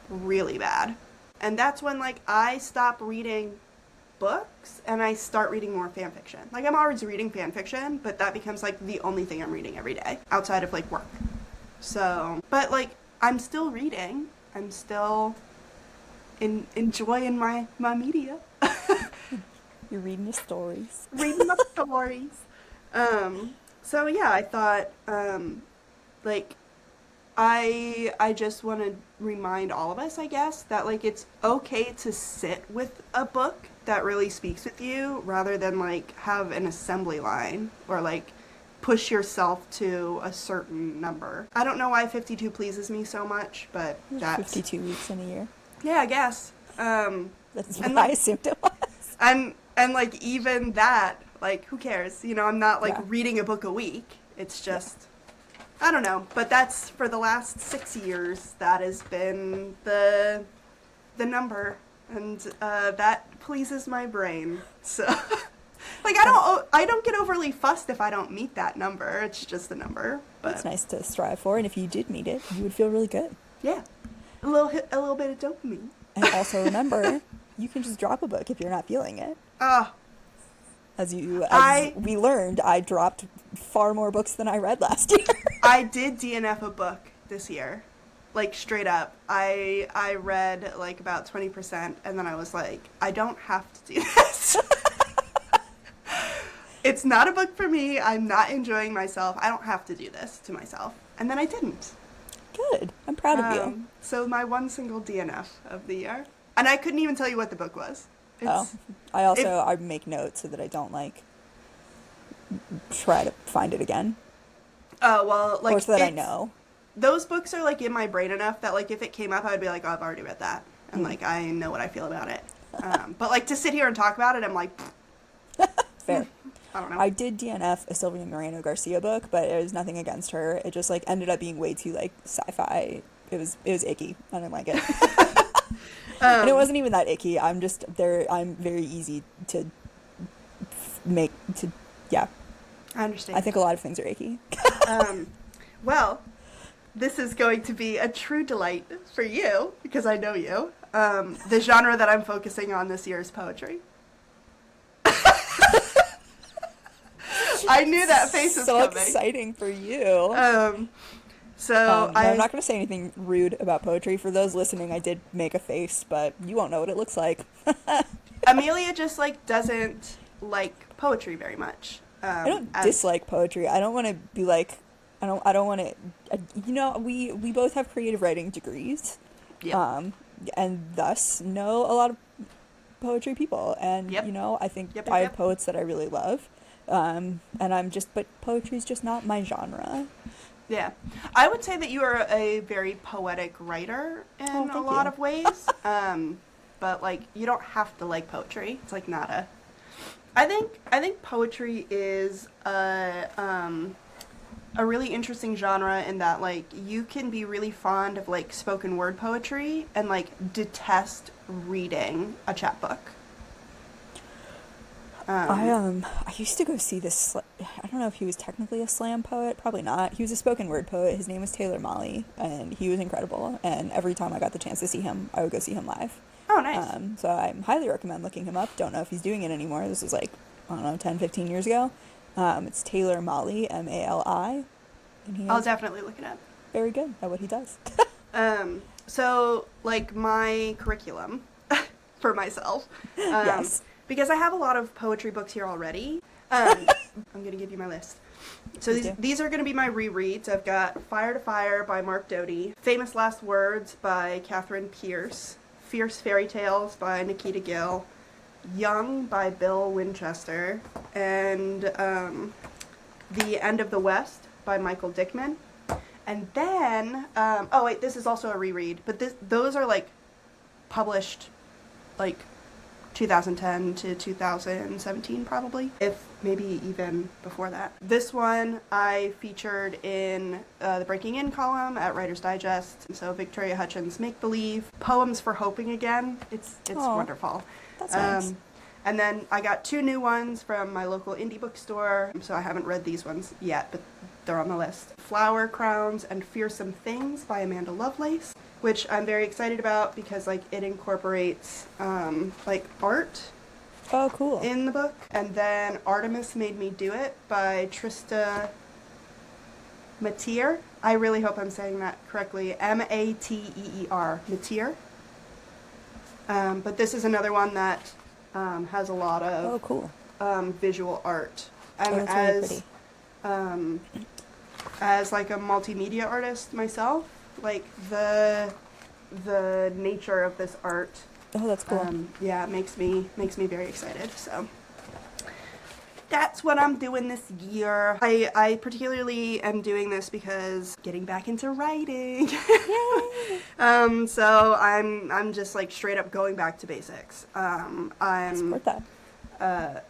really bad. And that's when like I stop reading books and I start reading more fan fiction. Like, I'm always reading fan fiction, but that becomes like the only thing I'm reading every day outside of like work. So, but like, I'm still reading. I'm still enjoying my media. You're reading the stories. Reading the stories. So yeah, I thought, like, I just want to remind all of us, I guess, that like it's okay to sit with a book that really speaks with you rather than like have an assembly line or like push yourself to a certain number. I don't know why 52 pleases me so much, but that's 52 weeks in a year. Yeah, I guess. That's what I assumed it was. And like even that, like, who cares? I'm not like reading a book a week. It's just I don't know, but that's for the last 6 years that has been the number, and that pleases my brain. So like I don't get overly fussed if I don't meet that number. It's just a number. But it's nice to strive for, and if you did meet it, you would feel really good. Yeah. A little bit of dopamine. And also remember, you can just drop a book if you're not feeling it. As we learned, I dropped far more books than I read last year. I did DNF a book this year. Like, straight up. I read, like, about 20%, and then I was like, I don't have to do this. It's not a book for me. I'm not enjoying myself. I don't have to do this to myself. And then I didn't. Good. I'm proud of you. So my one single DNF of the year. And I couldn't even tell you what the book was. I make notes so that I don't like try to find it again. Oh, well, like, or so that I know. Those books are like in my brain enough that like if it came up, I would be like, oh, I've already read that, and like I know what I feel about it. But like to sit here and talk about it, I'm like, fair. I don't know. I did DNF a Sylvia Moreno Garcia book, but it was nothing against her. It just like ended up being way too like sci-fi. It was icky. I didn't like it. And it wasn't even that icky. I'm just there. I'm very easy to make to. Yeah. I understand. I think a lot of things are icky. Well, this is going to be a true delight for you because I know you. The genre that I'm focusing on this year is poetry. I knew that face was so coming. Exciting for you. I'm not going to say anything rude about poetry. For those listening, I did make a face, but you won't know what it looks like. Amelia just like doesn't like poetry very much. I don't dislike poetry. I don't want to be like, I don't want to, we both have creative writing degrees. Yep. And thus know a lot of poetry people. And, Yep. I think Yep, I yep. have poets that I really love. But poetry is just not my genre. Yeah. I would say that you are a very poetic writer in a lot you. of ways. But like, you don't have to like poetry. It's like not a, I think poetry is a really interesting genre in that like you can be really fond of like spoken word poetry and like detest reading a chapbook. I used to go see this. I don't know if he was technically a slam poet. Probably not. He was a spoken word poet. His name was Taylor Molly, and he was incredible. And every time I got the chance to see him, I would go see him live. Oh, nice. So I highly recommend looking him up. Don't know if he's doing it anymore. This is like, I don't know, 10, 15 years ago. It's Taylor Molly, Mali. And I'll definitely look it up. Very good at what he does. So like my curriculum for myself. Yes. Because I have a lot of poetry books here already. I'm going to give you my list. So these are going to be my rereads. I've got Fire to Fire by Mark Doty, Famous Last Words by Catherine Pierce, Fierce Fairy Tales by Nikita Gill, Young by Bill Winchester, and The End of the West by Michael Dickman. And then, this is also a reread, but those are like published like 2010 to 2017 probably, if maybe even before that. This one I featured in the Breaking In column at Writer's Digest. So Victoria Hutchins' Make Believe, Poems for Hoping Again. It's wonderful. That's nice. And then I got 2 new ones from my local indie bookstore, so I haven't read these ones yet, but they're on the list. Flower Crowns and Fearsome Things by Amanda Lovelace, which I'm very excited about because like it incorporates like art. Oh, cool. In the book. And then Artemis Made Me Do It by Trista Mateer. I really hope I'm saying that correctly. Mateer. Mateer. But this is another one that has a lot of cool. Visual art. And That's really pretty. As like a multimedia artist myself, like the nature of this art, that's cool. it makes me very excited. So that's what I'm doing this year. I particularly am doing this because getting back into writing. So I'm just like straight up going back to basics. I support that.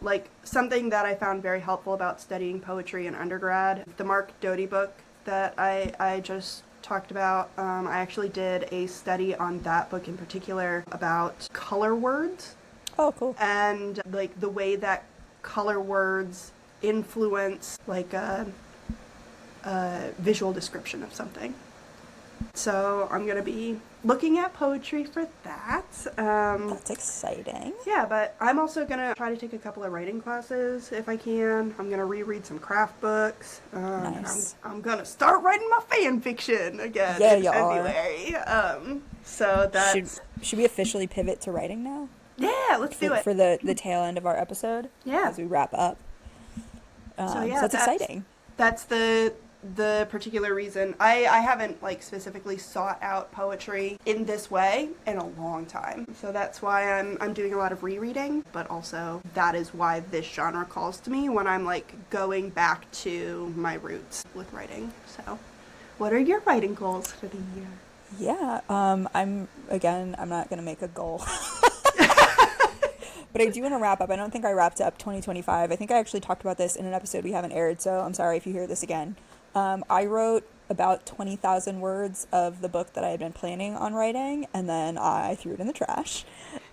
Like something that I found very helpful about studying poetry in undergrad, the Mark Doty book that I just talked about. I actually did a study on that book in particular about color words. Oh, cool. And like the way that color words influence like a visual description of something. So I'm going to be looking at poetry for that. That's exciting. Yeah, but I'm also going to try to take a couple of writing classes if I can. I'm going to reread some craft books. Nice. I'm going to start writing my fan fiction again Yeah, in you February. So that's... Should we officially pivot to writing now? Yeah, let's do it. For the tail end of our episode? Yeah. As we wrap up. So that's exciting. That's the particular reason I haven't like specifically sought out poetry in this way in a long time. So that's why I'm doing a lot of rereading, but also that is why this genre calls to me when I'm like going back to my roots with writing. So what are your writing goals for the year? Yeah, I'm not going to make a goal. But I do want to wrap up. I don't think I wrapped up 2025. I think I actually talked about this in an episode we haven't aired, so I'm sorry if you hear this again. I wrote about 20,000 words of the book that I had been planning on writing, and then I threw it in the trash.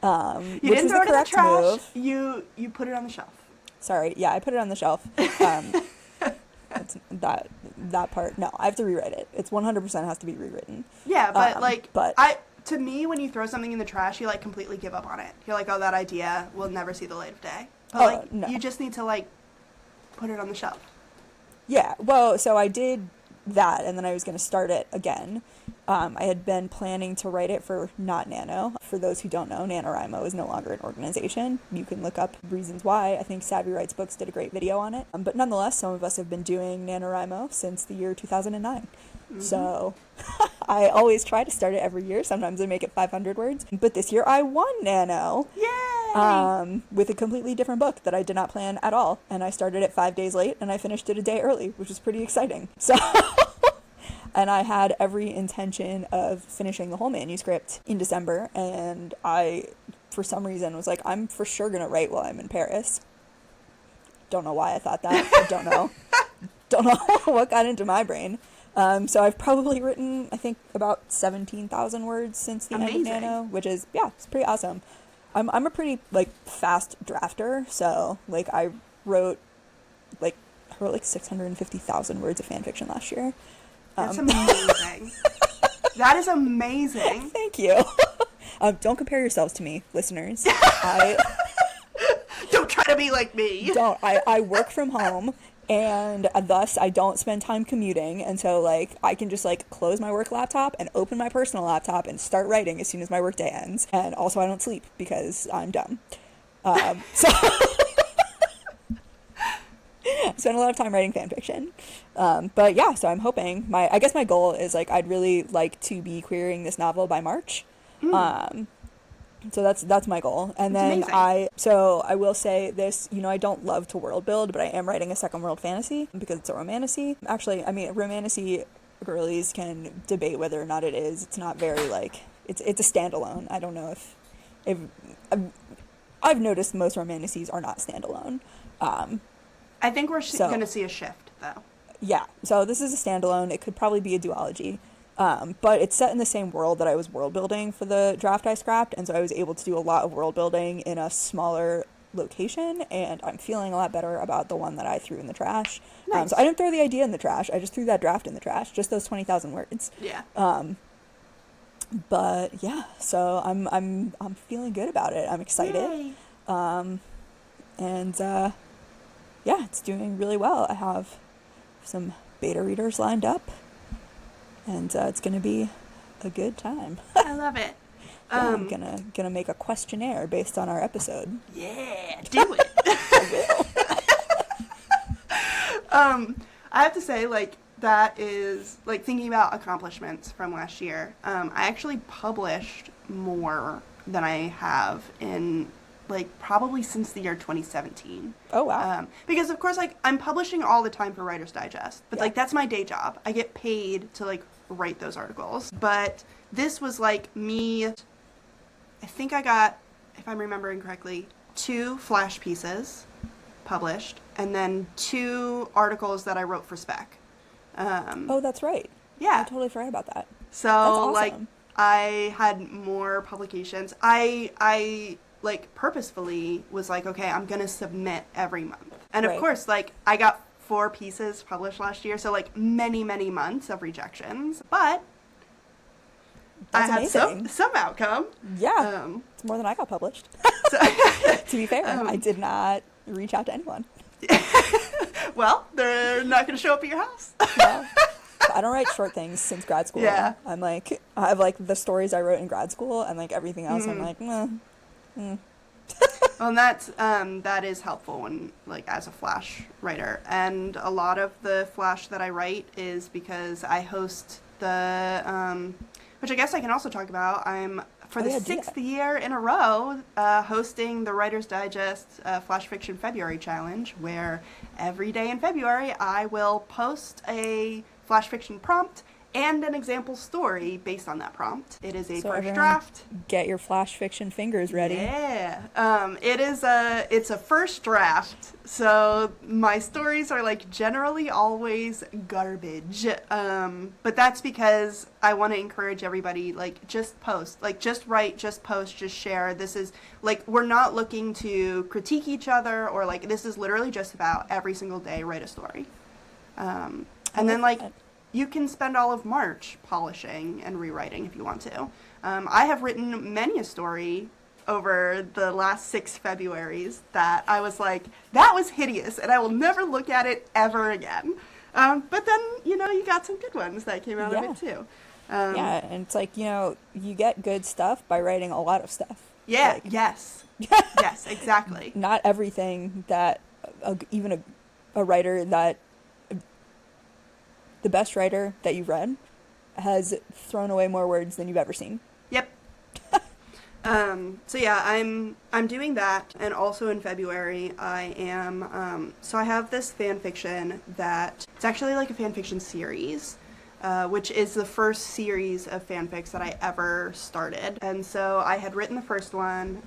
You didn't throw it in the trash. You put it on the shelf. Sorry. Yeah, I put it on the shelf. That's that part. No, I have to rewrite it. It's 100% has to be rewritten. Yeah, but to me, when you throw something in the trash, you like completely give up on it. You're like, oh, that idea will never see the light of day. But no. You just need to like put it on the shelf. Yeah, well, so I did that, and then I was going to start it again, I had been planning to write it for Not Nano. For those who don't know, NaNoWriMo is no longer an organization. You can look up reasons why. I think Savvy Writes Books did a great video on it. But nonetheless, some of us have been doing NaNoWriMo since the year 2009. So I always try to start it every year. Sometimes I make it 500 words. But this year I won Nano. Yay! With a completely different book that I did not plan at all. And I started it 5 days late and I finished it a day early, which was pretty exciting. So, and I had every intention of finishing the whole manuscript in December. And I, for some reason, was like, I'm for sure going to write while I'm in Paris. Don't know why I thought that. I don't know. Don't know what got into my brain. So I've probably written, I think, about 17,000 words since the end of Nano, which is, yeah, it's pretty awesome. I'm a pretty, like, fast drafter, so, like, I wrote, like 650,000 words of fan fiction last year. That's amazing. That is amazing. Thank you. Don't compare yourselves to me, listeners. Don't try to be like me. Don't. I work from home. And thus, I don't spend time commuting, and so, like, I can just, like, close my work laptop and open my personal laptop and start writing as soon as my workday ends. And also, I don't sleep because I'm dumb. So, I spend a lot of time writing fan fiction. But yeah, so I'm hoping, I guess my goal is, like, I'd really like to be querying this novel by March. So that's my goal. And then I will say this, I don't love to world build, but I am writing a second world fantasy because it's a romantasy. Actually, I mean, romantasy girlies can debate whether or not it is. It's not very, like, it's a standalone. I don't know if I've noticed most romantasies are not standalone. I think we're going to see a shift, though. Yeah. So this is a standalone. It could probably be a duology. But it's set in the same world that I was world building for the draft I scrapped, and so I was able to do a lot of world building in a smaller location, and I'm feeling a lot better about the one that I threw in the trash. Nice. So I didn't throw the idea in the trash, I just threw that draft in the trash, just those 20,000 words. Yeah. But yeah, so I'm feeling good about it. I'm excited. Yay. And yeah, it's doing really well. I have some beta readers lined up. And it's going to be a good time. I love it. I'm gonna make a questionnaire based on our episode. Yeah, do it. I have to say, like, that is, like, thinking about accomplishments from last year. I actually published more than I have in, like, probably since the year 2017. Oh, wow. Because, of course, like, I'm publishing all the time for Writer's Digest. But, like, that's my day job. I get paid to, like, write those articles. But this was, like, me... I think I got, if I'm remembering correctly, 2 flash pieces published. And then 2 articles that I wrote for spec. Oh, that's right. Yeah. I totally forgot about that. So, that's awesome. Like, I had more publications. I like, purposefully was like, okay, I'm going to submit every month. And, of course, like, I got 4 pieces published last year, so, like, many, many months of rejections. But that's I amazing. had some outcome. Yeah. It's more than I got published. So, to be fair, I did not reach out to anyone. Well, they're not going to show up at your house. No. I don't write short things since grad school. Yeah. I'm like, I have, like, the stories I wrote in grad school, and, like, everything else, I'm like, Well, and that is helpful when, like, as a flash writer. And a lot of the flash that I write is because I host the, which I guess I can also talk about. I'm, for the 6th year in a row, hosting the Writer's Digest Flash Fiction February Challenge, where every day in February I will post a flash fiction prompt and an example story based on that prompt. It is a first draft. Get your flash fiction fingers ready. Yeah. It's a first draft, so my stories are, like, generally always garbage. But that's because I want to encourage everybody, like, just post. Like, just write, just post, just share. This is, like, we're not looking to critique each other, or, like, this is literally just about every single day write a story. And then, like, you can spend all of March polishing and rewriting if you want to. I have written many a story over the last 6 Februaries that I was like, that was hideous, and I will never look at it ever again. But then, you got some good ones that came out of it, too. Yeah, and it's like, you get good stuff by writing a lot of stuff. Yeah, Like, yes. Yes, exactly. not everything that even a writer that the best writer that you've read has thrown away more words than you've ever seen. Yep. So yeah, I'm doing that, and also in February I am so I have this fan fiction that it's actually like a fan fiction series, which is the first series of fanfics that I ever started. And so I had written the first one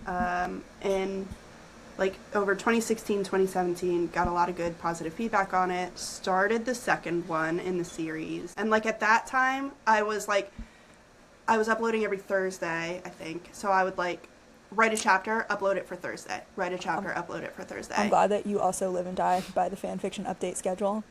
in like over 2016, 2017, got a lot of good positive feedback on it, started the second one in the series. And like at that time, I was uploading every Thursday, I think. So I would like write a chapter, upload it for Thursday. Write a chapter, upload it for Thursday. I'm glad that you also live and die by the fan fiction update schedule.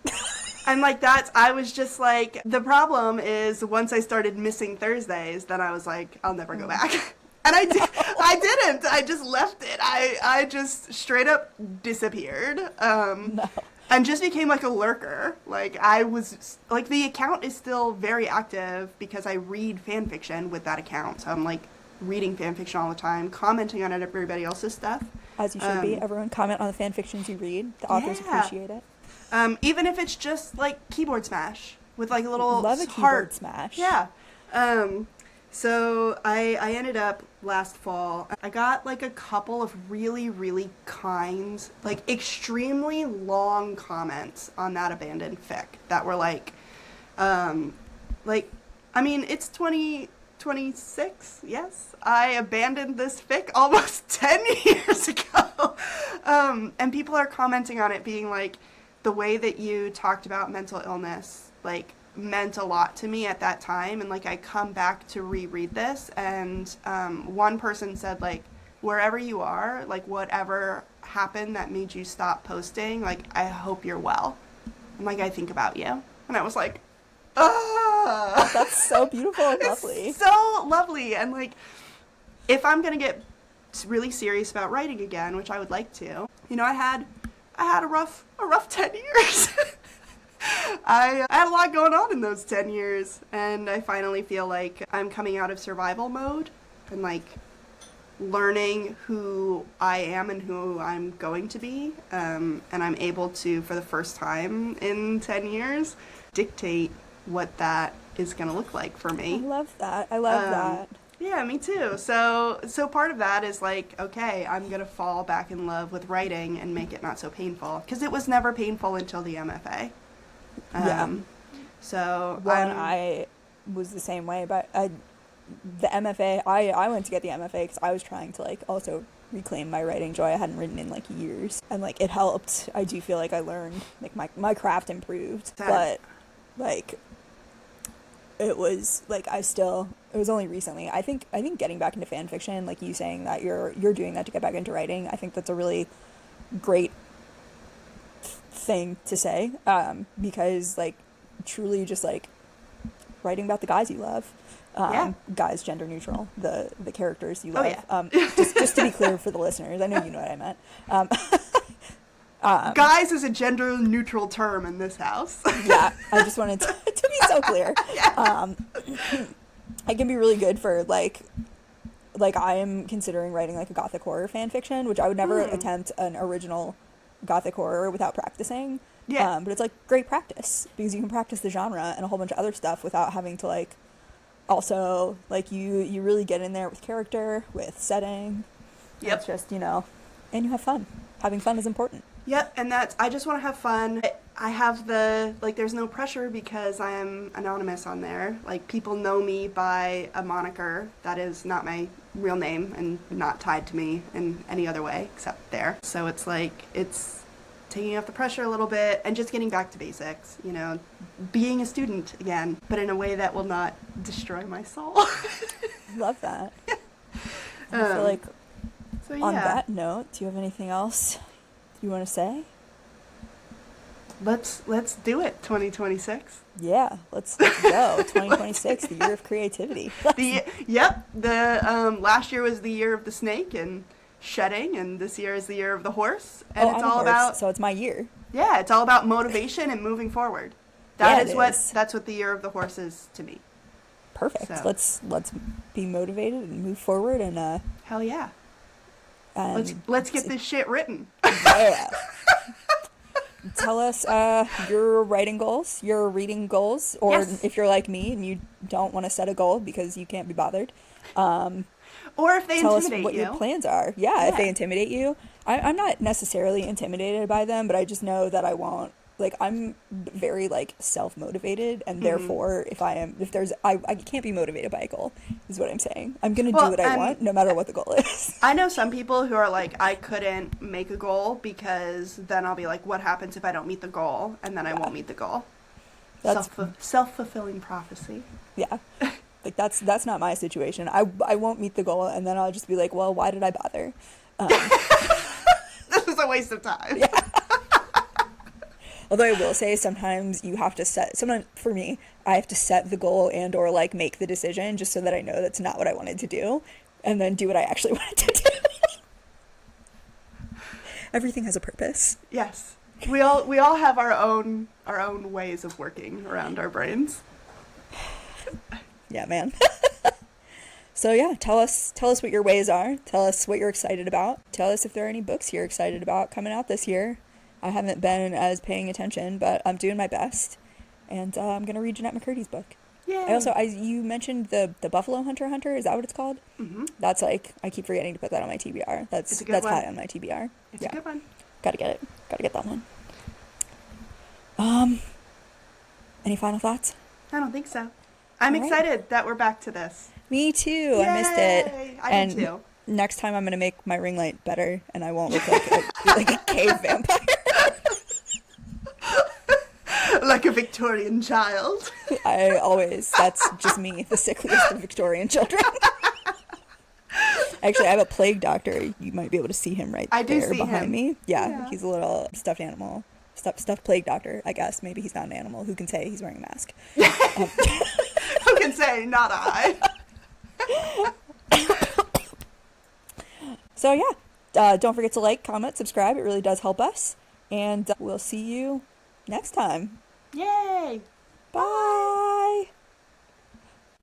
And like I was just like, the problem is once I started missing Thursdays, then I was like, I'll never go back. And I didn't. I just left it. I just straight up disappeared. No. And just became like a lurker. Like I was like, the account is still very active because I read fan fiction with that account. So I'm like reading fan fiction all the time, commenting on everybody else's stuff. As you should be. Everyone comment on the fan fictions you read. The authors appreciate it. Even if it's just like keyboard smash with like a little Love a heart. keyboard smash. Yeah. So I ended up last fall, I got like a couple of really, really kind, like extremely long comments on that abandoned fic that were like, I mean, it's 2026, yes. I abandoned this fic almost 10 years ago. And people are commenting on it being like, the way that you talked about mental illness, like, meant a lot to me at that time. And like I come back to reread this, and one person said like, wherever you are, like whatever happened that made you stop posting, like I hope you're well, and like I think about you. And I was like, ah, That's so beautiful and lovely. it's so lovely. And like, if I'm gonna get really serious about writing again, which I would like to, I had a rough 10 years. I had a lot going on in those 10 years, and I finally feel like I'm coming out of survival mode and like learning who I am and who I'm going to be, and I'm able to, for the first time in 10 years, dictate what that is going to look like for me. I love that. I love that. Yeah, me too. So part of that is like, okay, I'm going to fall back in love with writing and make it not so painful, because it was never painful until the MFA. So I was the same way, but the MFA, I went to get the MFA because I was trying to like also reclaim my writing joy. I hadn't written in like years, and like it helped. I do feel like I learned, like my craft improved, but like it was like it was only recently. I think getting back into fan fiction, like you saying that you're doing that to get back into writing, I think that's a really great thing to say, because like truly just like writing about the guys you love, guys gender neutral, the characters you love. Just to be clear for the listeners, I know you know what I meant. Guys is a gender neutral term in this house. Yeah, I just wanted to be so clear. It can be really good for like I am considering writing like a gothic horror fan fiction, which I would never attempt an original gothic horror without practicing. But it's like great practice because you can practice the genre and a whole bunch of other stuff without having to like also like you really get in there with character, with setting. It's just, and you have fun. Having fun is important. Yep, and I just want to have fun. I have there's no pressure because I am anonymous on there. Like, people know me by a moniker that is not my real name and not tied to me in any other way except there. So it's like, it's taking off the pressure a little bit and just getting back to basics, being a student again, but in a way that will not destroy my soul. Love that. I feel like on that note, do you have anything else you want to say? Let's do it. 2026. Yeah, let's go. 2026, the year of creativity. The last year was the year of the snake and shedding, and this year is the year of the horse, and it's all about, so it's my year. Yeah, it's all about motivation and moving forward. That's what the year of the horse is to me. Perfect. So Let's be motivated and move forward and hell yeah. and Let's get this shit written. yeah. Tell us your writing goals, your reading goals, or Yes. if you're like me and you don't want to set a goal because you can't be bothered. Or if they Tell us intimidate what you. your plans are. Yeah, if they intimidate you. I'm not necessarily intimidated by them, but I just know that I won't. Like, I'm very, like, self-motivated, and therefore, if I can't be motivated by a goal, is what I'm saying. I'm going to do what I want, no matter what the goal is. I know some people who are like, I couldn't make a goal because then I'll be like, what happens if I don't meet the goal? And then I won't meet the goal. That's Self-fulfilling prophecy. Yeah. Like, that's not my situation. I won't meet the goal, and then I'll just be like, well, why did I bother? This is a waste of time. Yeah. Although I will say sometimes you have to for me, I have to set the goal and or like make the decision just so that I know that's not what I wanted to do, and then do what I actually wanted to do. Everything has a purpose. Yes. We all have our own ways of working around our brains. Yeah, man. So yeah, tell us what your ways are. Tell us what you're excited about. Tell us if there are any books you're excited about coming out this year. I haven't been as paying attention, but I'm doing my best. And I'm going to read Jeanette McCurdy's book. Yay. You mentioned the Buffalo Hunter. Is that what it's called? Mm-hmm. That's like, I keep forgetting to put that on my TBR. That's high on my TBR. It's a good one. Gotta get it. Gotta get that one. Any final thoughts? I don't think so. I'm excited that we're back to this. Me too. Yay! I missed it. I did too. Next time I'm going to make my ring light better and I won't look like a cave vampire. Like a Victorian child. That's just me, the sickliest of Victorian children. Actually, I have a plague doctor. You might be able to see him behind me. Yeah, he's a little stuffed animal. Stuffed plague doctor, I guess. Maybe he's not an animal. Who can say he's wearing a mask? Who can say, not I. So yeah, don't forget to like, comment, subscribe. It really does help us. And we'll see you next time. Yay! Bye.